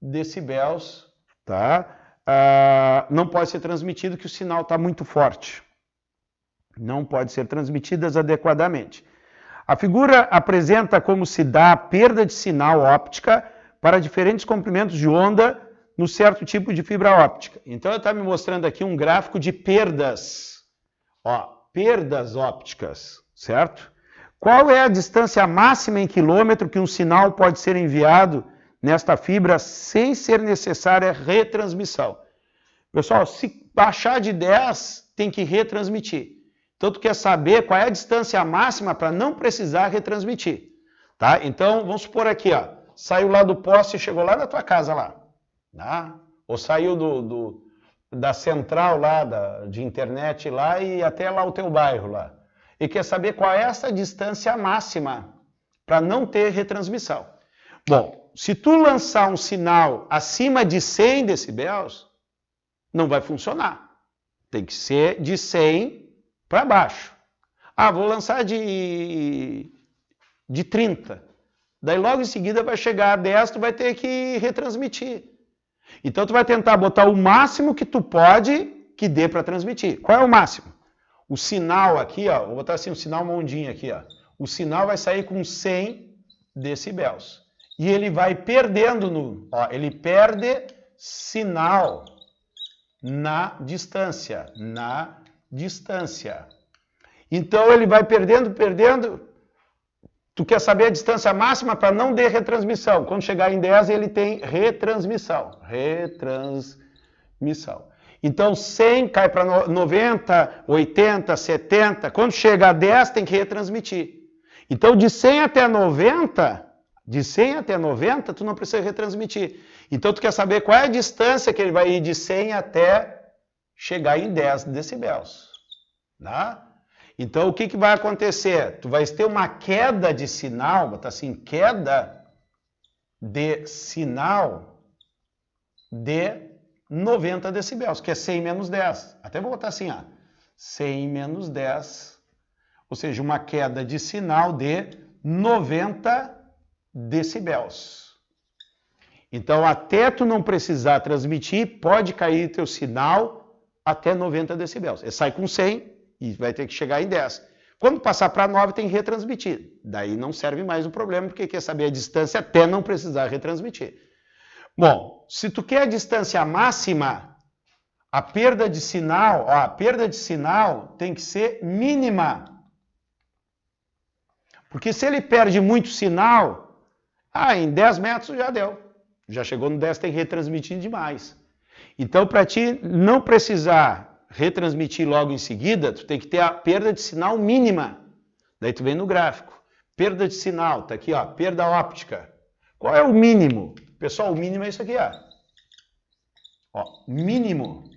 decibéis, tá? Não pode ser transmitido que o sinal está muito forte. Não pode ser transmitidas adequadamente. A figura apresenta como se dá a perda de sinal óptica para diferentes comprimentos de onda no certo tipo de fibra óptica. Então, ele está me mostrando aqui um gráfico de perdas. Ó, perdas ópticas, certo? Qual é a distância máxima em quilômetro que um sinal pode ser enviado nesta fibra sem ser necessária retransmissão? Pessoal, se baixar de 10, tem que retransmitir. Então, tu quer saber qual é a distância máxima para não precisar retransmitir. Tá? Então, vamos supor aqui, ó, saiu lá do poste e chegou lá na tua casa lá. Tá? Ou saiu da central lá, de internet lá e até lá o teu bairro lá. E quer saber qual é essa distância máxima para não ter retransmissão. Bom, se tu lançar um sinal acima de 100 decibéis, não vai funcionar. Tem que ser de 100 para baixo. Ah, vou lançar de 30. Daí logo em seguida vai chegar a 10, tu vai ter que retransmitir. Então tu vai tentar botar o máximo que tu pode que dê para transmitir. Qual é o máximo? O sinal aqui, ó, vou botar assim, um sinal mondinho aqui, ó. O sinal vai sair com 100 decibéis. E ele vai perdendo ele perde sinal na distância, Então ele vai perdendo. Tu quer saber a distância máxima para não ter retransmissão. Quando chegar em 10, ele tem retransmissão. Então 100 cai para 90, 80, 70. Quando chega a 10, tem que retransmitir. Então de 100 até 90, tu não precisa retransmitir. Então tu quer saber qual é a distância que ele vai ir de 100 até chegar em 10 decibéis. Tá? Então, o que vai acontecer? Tu vai ter uma queda de sinal, botar assim, queda de sinal de 90 decibéis, que é 100 menos 10. Até vou botar assim, ó, 100 menos 10, ou seja, uma queda de sinal de 90 decibéis. Então, até tu não precisar transmitir, pode cair teu sinal até 90 decibéis. Ele sai com 100 e vai ter que chegar em 10. Quando passar para 9, tem que retransmitir. Daí não serve mais o problema, porque quer saber a distância até não precisar retransmitir. Bom, se tu quer a distância máxima, a perda de sinal tem que ser mínima. Porque se ele perde muito sinal, em 10 metros já deu. Já chegou no 10, tem que retransmitir demais. Então, para ti não precisar retransmitir logo em seguida, tu tem que ter a perda de sinal mínima. Daí tu vem no gráfico. Perda de sinal, tá aqui, ó, perda óptica. Qual é o mínimo? Pessoal, o mínimo é isso aqui, ó. Ó, mínimo.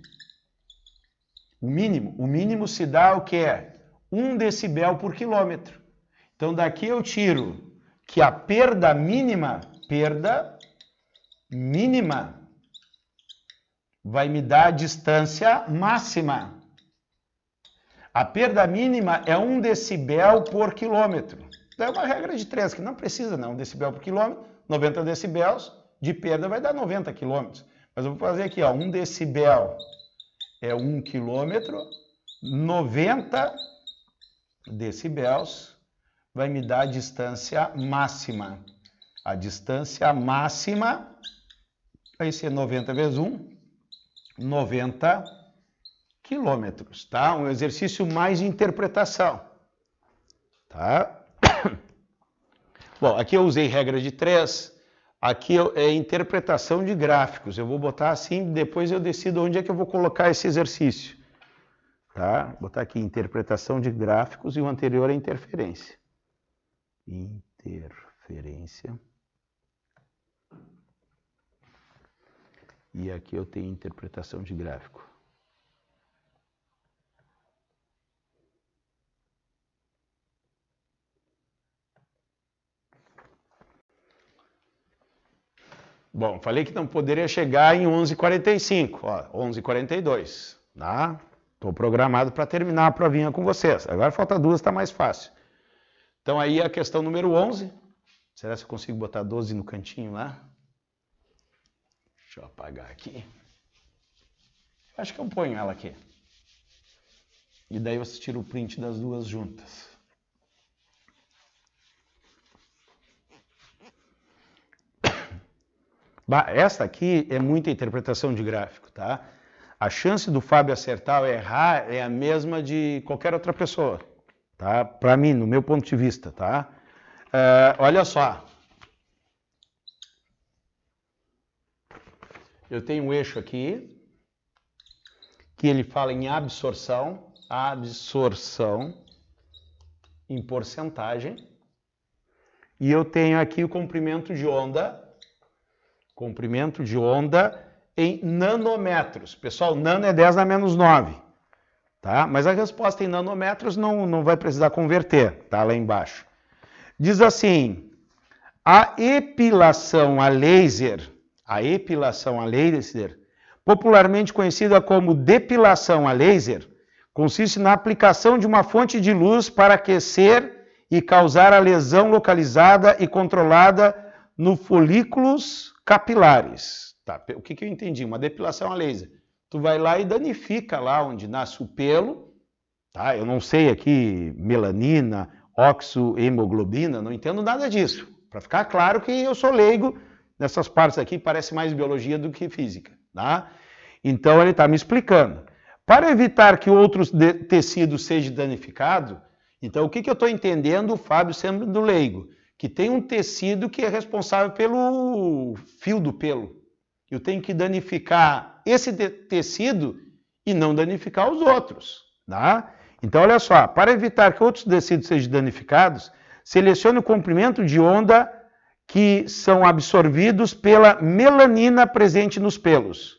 O mínimo se dá o que é 1 decibel por quilômetro. Então, daqui eu tiro que a perda mínima vai me dar a distância máxima. A perda mínima é 1 decibel por quilômetro. Então, é uma regra de 3, que não precisa, não. 1 decibel por quilômetro, 90 decibéis de perda vai dar 90 quilômetros. Mas eu vou fazer aqui, ó, 1 decibel é 1 quilômetro, 90 decibéis vai me dar a distância máxima. A distância máxima vai ser 90 vezes 1, 90 quilômetros, tá? Um exercício mais de interpretação, tá? Bom, aqui eu usei regra de 3, aqui é interpretação de gráficos. Eu vou botar assim, depois eu decido onde é que eu vou colocar esse exercício, tá? Vou botar aqui interpretação de gráficos e o anterior é interferência. Interferência. E aqui eu tenho interpretação de gráfico. Bom, falei que não poderia chegar em 11h45, ó, 11h42, tá? Estou programado para terminar a provinha com vocês. Agora falta 2, está mais fácil. Então aí a questão número 11. Será que eu consigo botar 12 no cantinho lá? Deixa eu apagar aqui. Acho que eu ponho ela aqui. E daí você tira o print das duas juntas. Essa aqui é muita interpretação de gráfico, tá? A chance do Fábio acertar ou errar é a mesma de qualquer outra pessoa, tá? Para mim, no meu ponto de vista, tá? Olha só. Eu tenho um eixo aqui, que ele fala em absorção em porcentagem. E eu tenho aqui o comprimento de onda em nanômetros. Pessoal, nano é 10 na menos 9, tá? Mas a resposta em nanômetros não vai precisar converter, tá? Lá embaixo. Diz assim, a epilação a laser, popularmente conhecida como depilação a laser, consiste na aplicação de uma fonte de luz para aquecer e causar a lesão localizada e controlada nos folículos capilares. Tá, o que eu entendi? Uma depilação a laser. Tu vai lá e danifica lá onde nasce o pelo, tá? Eu não sei aqui melanina, oxohemoglobina, não entendo nada disso. Para ficar claro que eu sou leigo nessas partes aqui, parece mais biologia do que física, tá? Então ele está me explicando. Para evitar que outros tecidos sejam danificados, então o que eu estou entendendo, o Fábio sendo do leigo? Que tem um tecido que é responsável pelo fio do pelo. Eu tenho que danificar esse tecido e não danificar os outros, tá? Então, olha só, para evitar que outros tecidos sejam danificados, selecione o comprimento de onda que são absorvidos pela melanina presente nos pelos.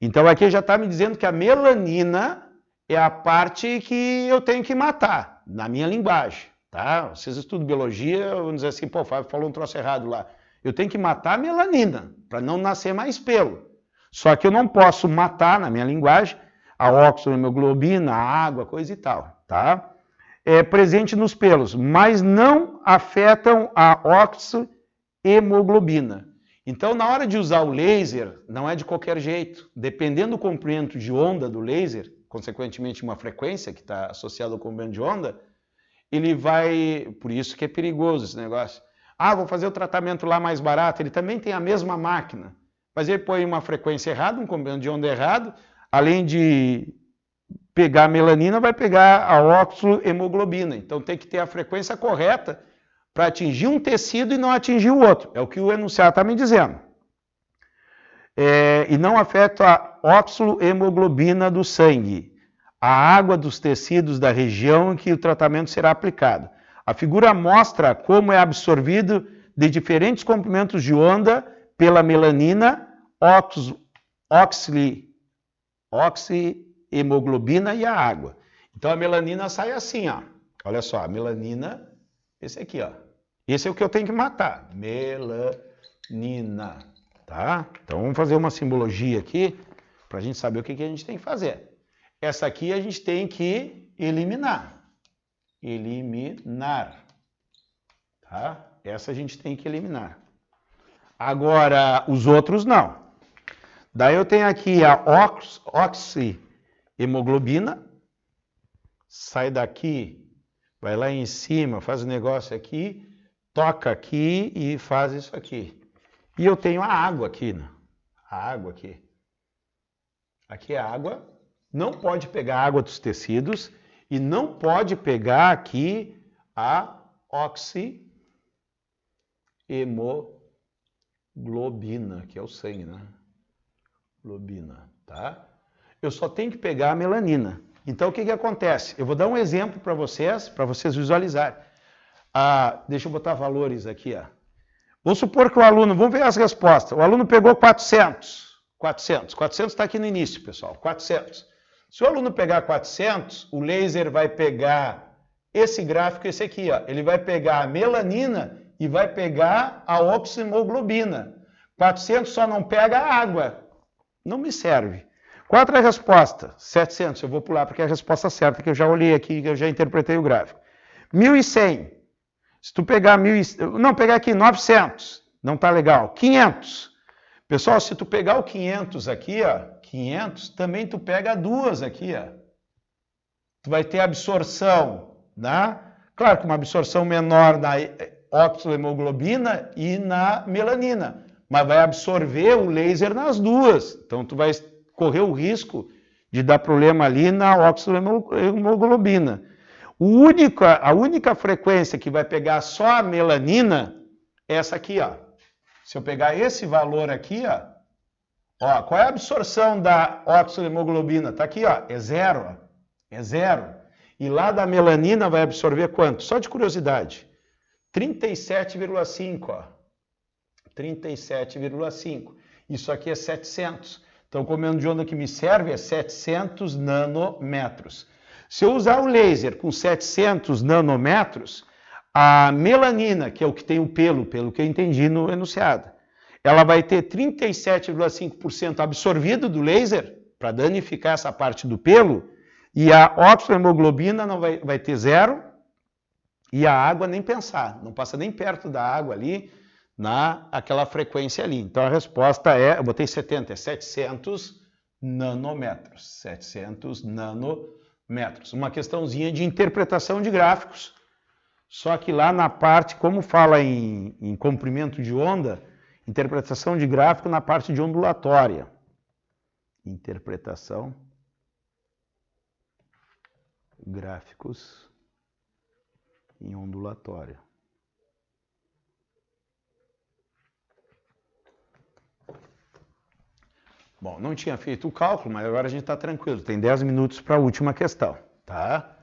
Então, aqui já está me dizendo que a melanina é a parte que eu tenho que matar. na minha linguagem, tá? Vocês estudam biologia, vão dizer assim, pô, o Fábio falou um troço errado lá. Eu tenho que matar a melanina, para não nascer mais pelo. Só que eu não posso matar, na minha linguagem, a oxihemoglobina, a água, coisa e tal, tá? É presente nos pelos, mas não afetam a oxihemoglobina. Então, na hora de usar o laser, não é de qualquer jeito. Dependendo do comprimento de onda do laser, consequentemente uma frequência que está associada ao comprimento de onda, ele vai... Por isso que é perigoso esse negócio. Ah, vou fazer o tratamento lá mais barato. Ele também tem a mesma máquina, mas ele põe uma frequência errada, um comprimento de onda errado, além de pegar a melanina, vai pegar a oxihemoglobina. Então tem que ter a frequência correta para atingir um tecido e não atingir o outro. É o que o enunciado está me dizendo. E não afeta a oxihemoglobina do sangue, a água dos tecidos da região em que o tratamento será aplicado. A figura mostra como é absorvido de diferentes comprimentos de onda pela melanina, oxihemoglobina e a água. Então a melanina sai assim, ó. Olha só, a melanina, esse aqui, ó. Esse é o que eu tenho que matar. Melanina, tá? Então vamos fazer uma simbologia aqui para a gente saber o que a gente tem que fazer. Essa aqui a gente tem que eliminar. Eliminar, tá? Essa a gente tem que eliminar. Agora, os outros não. Daí eu tenho aqui a oxihemoglobina, sai daqui, vai lá em cima, faz o negócio aqui, toca aqui e faz isso aqui. E eu tenho a água aqui, né? A água aqui. Aqui é a água, não pode pegar a água dos tecidos e não pode pegar aqui a oxihemoglobina, que é o sangue, né? Globina, tá? Eu só tenho que pegar a melanina. Então, o que acontece? Eu vou dar um exemplo para vocês visualizarem. Deixa eu botar valores aqui, ó. Vamos supor que o aluno, vamos ver as respostas. O aluno pegou 400. 400 está aqui no início, pessoal, 400. Se o aluno pegar 400, o laser vai pegar esse gráfico, esse aqui, ó. Ele vai pegar a melanina e vai pegar a oxihemoglobina. 400 só não pega a água. Não me serve. Qual a outra resposta? 700. Eu vou pular porque é a resposta certa, que eu já olhei aqui, que eu já interpretei o gráfico. 1.100. Se tu pegar 1.100... Não, pegar aqui 900. Não tá legal. 500. Pessoal, se tu pegar o 500 aqui, ó, 500, também tu pega duas aqui, ó. Tu vai ter absorção, né? Claro que uma absorção menor na oxihemoglobina e na melanina, mas vai absorver o laser nas duas. Então, tu vai correr o risco de dar problema ali na oxihemoglobina. A única frequência que vai pegar só a melanina é essa aqui, ó. Se eu pegar esse valor aqui, ó, qual é a absorção da oxihemoglobina? Tá aqui, ó, é zero, ó. É zero. E lá da melanina vai absorver quanto? Só de curiosidade. 37,5, ó. 37,5. Isso aqui é 700. Então, o comprimento de onda que me serve é 700 nanômetros. Se eu usar o laser com 700 nanômetros, a melanina, que é o que tem o pelo que eu entendi no enunciado, ela vai ter 37,5% absorvido do laser, para danificar essa parte do pelo, e a oxihemoglobina não vai ter zero, e a água nem pensar, não passa nem perto da água ali, naquela frequência ali. Então a resposta é, eu botei 70, é 700 nanômetros. 700 nanômetros. Uma questãozinha de interpretação de gráficos, só que lá na parte, como fala em comprimento de onda, interpretação de gráfico na parte de ondulatória. Interpretação, gráficos em ondulatória. Bom, não tinha feito o cálculo, mas agora a gente está tranquilo. Tem 10 minutos para a última questão, tá?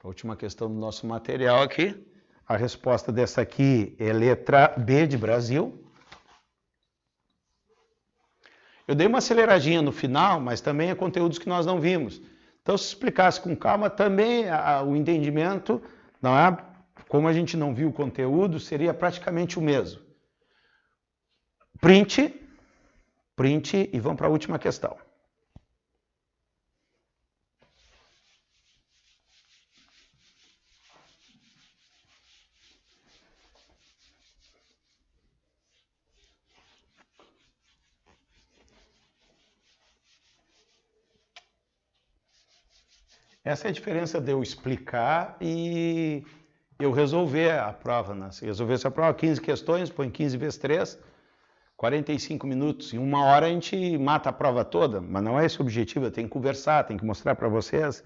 A última questão do nosso material aqui. A resposta dessa aqui é letra B de Brasil. Eu dei uma aceleradinha no final, mas também é conteúdos que nós não vimos. Então, se explicasse com calma, também o entendimento, não é? Como a gente não viu o conteúdo, seria praticamente o mesmo. Print e vamos para a última questão. Essa é a diferença de eu explicar e eu resolver a prova, né? Se resolvesse a prova, 15 questões, põe 15 vezes 3, 45 minutos. Em 1 hora a gente mata a prova toda, mas não é esse o objetivo, eu tenho que conversar, tenho que mostrar para vocês.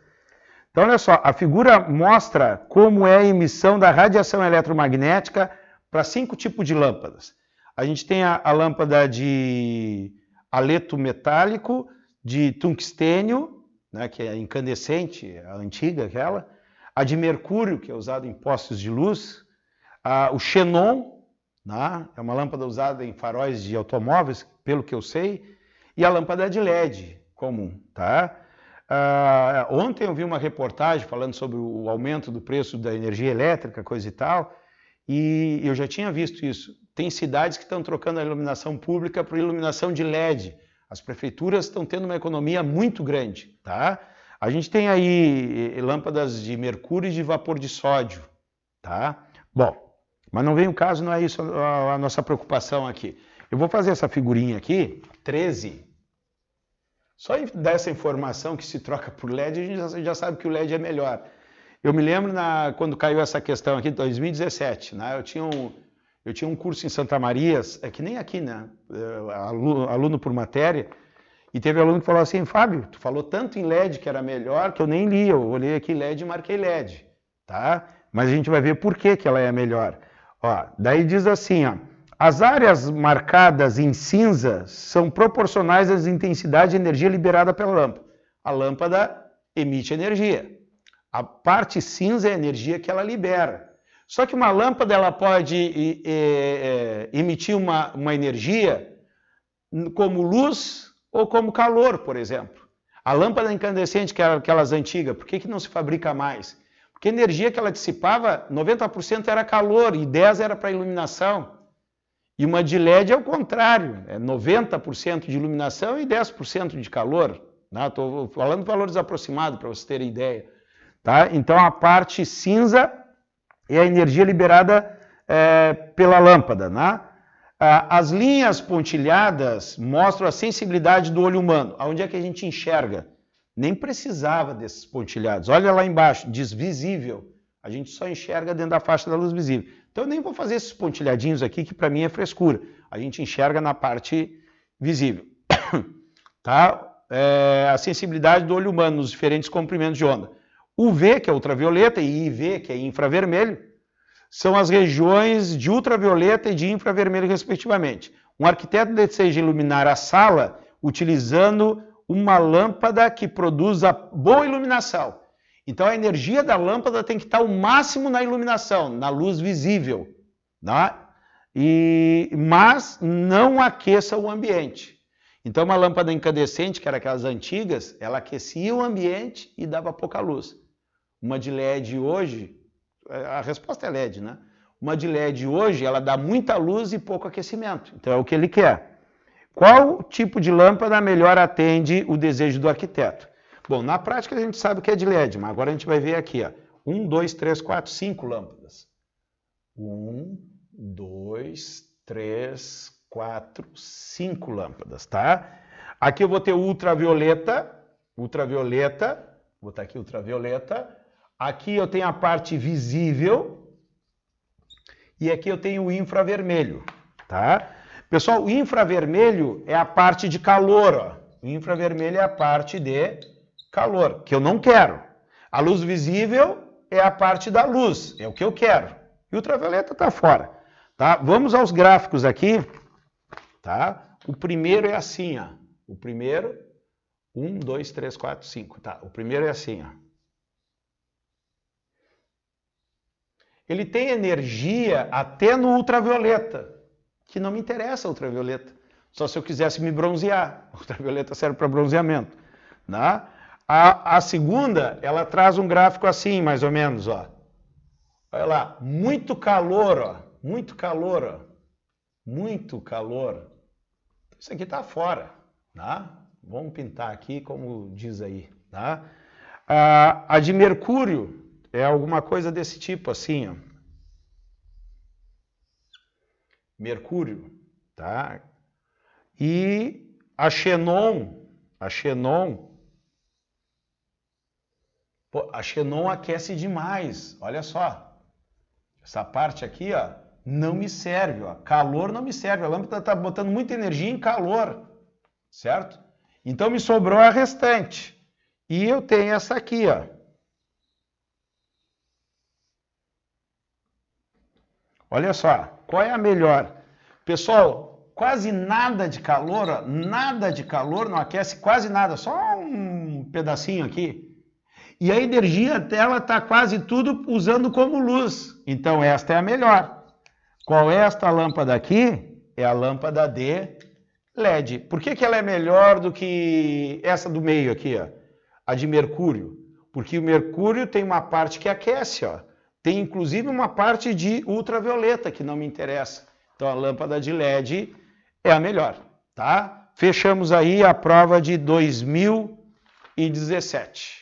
Então, olha só, a figura mostra como é a emissão da radiação eletromagnética para 5 tipos de lâmpadas. A gente tem a lâmpada de haleto metálico, de tungstênio, né, que é incandescente, a antiga aquela, a de mercúrio, que é usada em postes de luz, o xenon, né, é uma lâmpada usada em faróis de automóveis, pelo que eu sei, e a lâmpada de LED comum, tá? Ontem eu vi uma reportagem falando sobre o aumento do preço da energia elétrica, coisa e tal, e eu já tinha visto isso. Tem cidades que estão trocando a iluminação pública por iluminação de LED. As prefeituras estão tendo uma economia muito grande, tá? A gente tem aí lâmpadas de mercúrio e de vapor de sódio, tá? Bom, mas não vem o caso, não é isso a nossa preocupação aqui. Eu vou fazer essa figurinha aqui, 13. Só dessa informação que se troca por LED, a gente já sabe que o LED é melhor. Eu me lembro quando caiu essa questão aqui, em 2017, né? Eu tinha um curso em Santa Maria, é que nem aqui, né? Aluno por matéria, e teve aluno que falou assim, Fábio, tu falou tanto em LED que era melhor, que eu nem li, eu olhei aqui LED e marquei LED, tá? Mas a gente vai ver por que ela é melhor. Ó, daí diz assim, ó, as áreas marcadas em cinza são proporcionais às intensidades de energia liberada pela lâmpada. A lâmpada emite energia. A parte cinza é a energia que ela libera. Só que uma lâmpada ela pode emitir uma energia como luz ou como calor, por exemplo. A lâmpada incandescente, que era aquelas antigas, por que não se fabrica mais? Porque a energia que ela dissipava, 90% era calor e 10% era para iluminação. E uma de LED é o contrário, é 90% de iluminação e 10% de calor. Estou falando valores aproximados para vocês terem ideia. Tá? Então a parte cinza é a energia liberada pela lâmpada. Né? As linhas pontilhadas mostram a sensibilidade do olho humano. Onde é que a gente enxerga? Nem precisava desses pontilhados. Olha lá embaixo, diz visível. A gente só enxerga dentro da faixa da luz visível. Então eu nem vou fazer esses pontilhadinhos aqui, que para mim é frescura. A gente enxerga na parte visível. Tá? A sensibilidade do olho humano nos diferentes comprimentos de onda. UV, que é ultravioleta, e IV, que é infravermelho, são as regiões de ultravioleta e de infravermelho, respectivamente. Um arquiteto deseja iluminar a sala utilizando uma lâmpada que produza boa iluminação. Então a energia da lâmpada tem que estar ao máximo na iluminação, na luz visível, né? Mas não aqueça o ambiente. Então uma lâmpada incandescente, que era aquelas antigas, ela aquecia o ambiente e dava pouca luz. Uma de LED hoje, a resposta é LED, né? Uma de LED hoje, ela dá muita luz e pouco aquecimento. Então é o que ele quer. Qual tipo de lâmpada melhor atende o desejo do arquiteto? Bom, na prática a gente sabe que é de LED, mas agora a gente vai ver aqui, ó. 1, 2, 3, 4, 5 lâmpadas. 1, 2, 3, 4, 5 lâmpadas, tá? Aqui eu vou ter o ultravioleta, vou botar aqui ultravioleta. Aqui eu tenho a parte visível e aqui eu tenho o infravermelho, tá? Pessoal, o infravermelho é a parte de calor, ó. O infravermelho é a parte de calor, que eu não quero. A luz visível é a parte da luz, é o que eu quero. E o ultravioleta está fora, tá? Vamos aos gráficos aqui, tá? O primeiro é assim, ó. O primeiro, 1, 2, 3, 4, 5, tá? O primeiro é assim, ó. Ele tem energia até no ultravioleta, que não me interessa a ultravioleta. Só se eu quisesse me bronzear. A ultravioleta serve para bronzeamento. Né? A segunda, ela traz um gráfico assim, mais ou menos, ó. Olha lá, muito calor, ó. Muito calor, ó. Muito calor. Isso aqui está fora, tá? Vamos pintar aqui como diz aí, tá? A de Mercúrio é alguma coisa desse tipo, assim, ó. Mercúrio, tá? E a Xenon, pô, a Xenon aquece demais, olha só. Essa parte aqui, ó, não me serve, ó. Calor não me serve, a lâmpada está botando muita energia em calor, certo? Então me sobrou a restante. E eu tenho essa aqui, ó. Olha só, qual é a melhor? Pessoal, quase nada de calor, ó, nada de calor, não aquece quase nada, só um pedacinho aqui. E a energia dela está quase tudo usando como luz. Então esta é a melhor. Qual é esta lâmpada aqui? É a lâmpada de LED. Por que ela é melhor do que essa do meio aqui, ó? A de Mercúrio? Porque o Mercúrio tem uma parte que aquece, ó. Tem inclusive uma parte de ultravioleta que não me interessa. Então a lâmpada de LED é a melhor, tá? Fechamos aí a prova de 2017.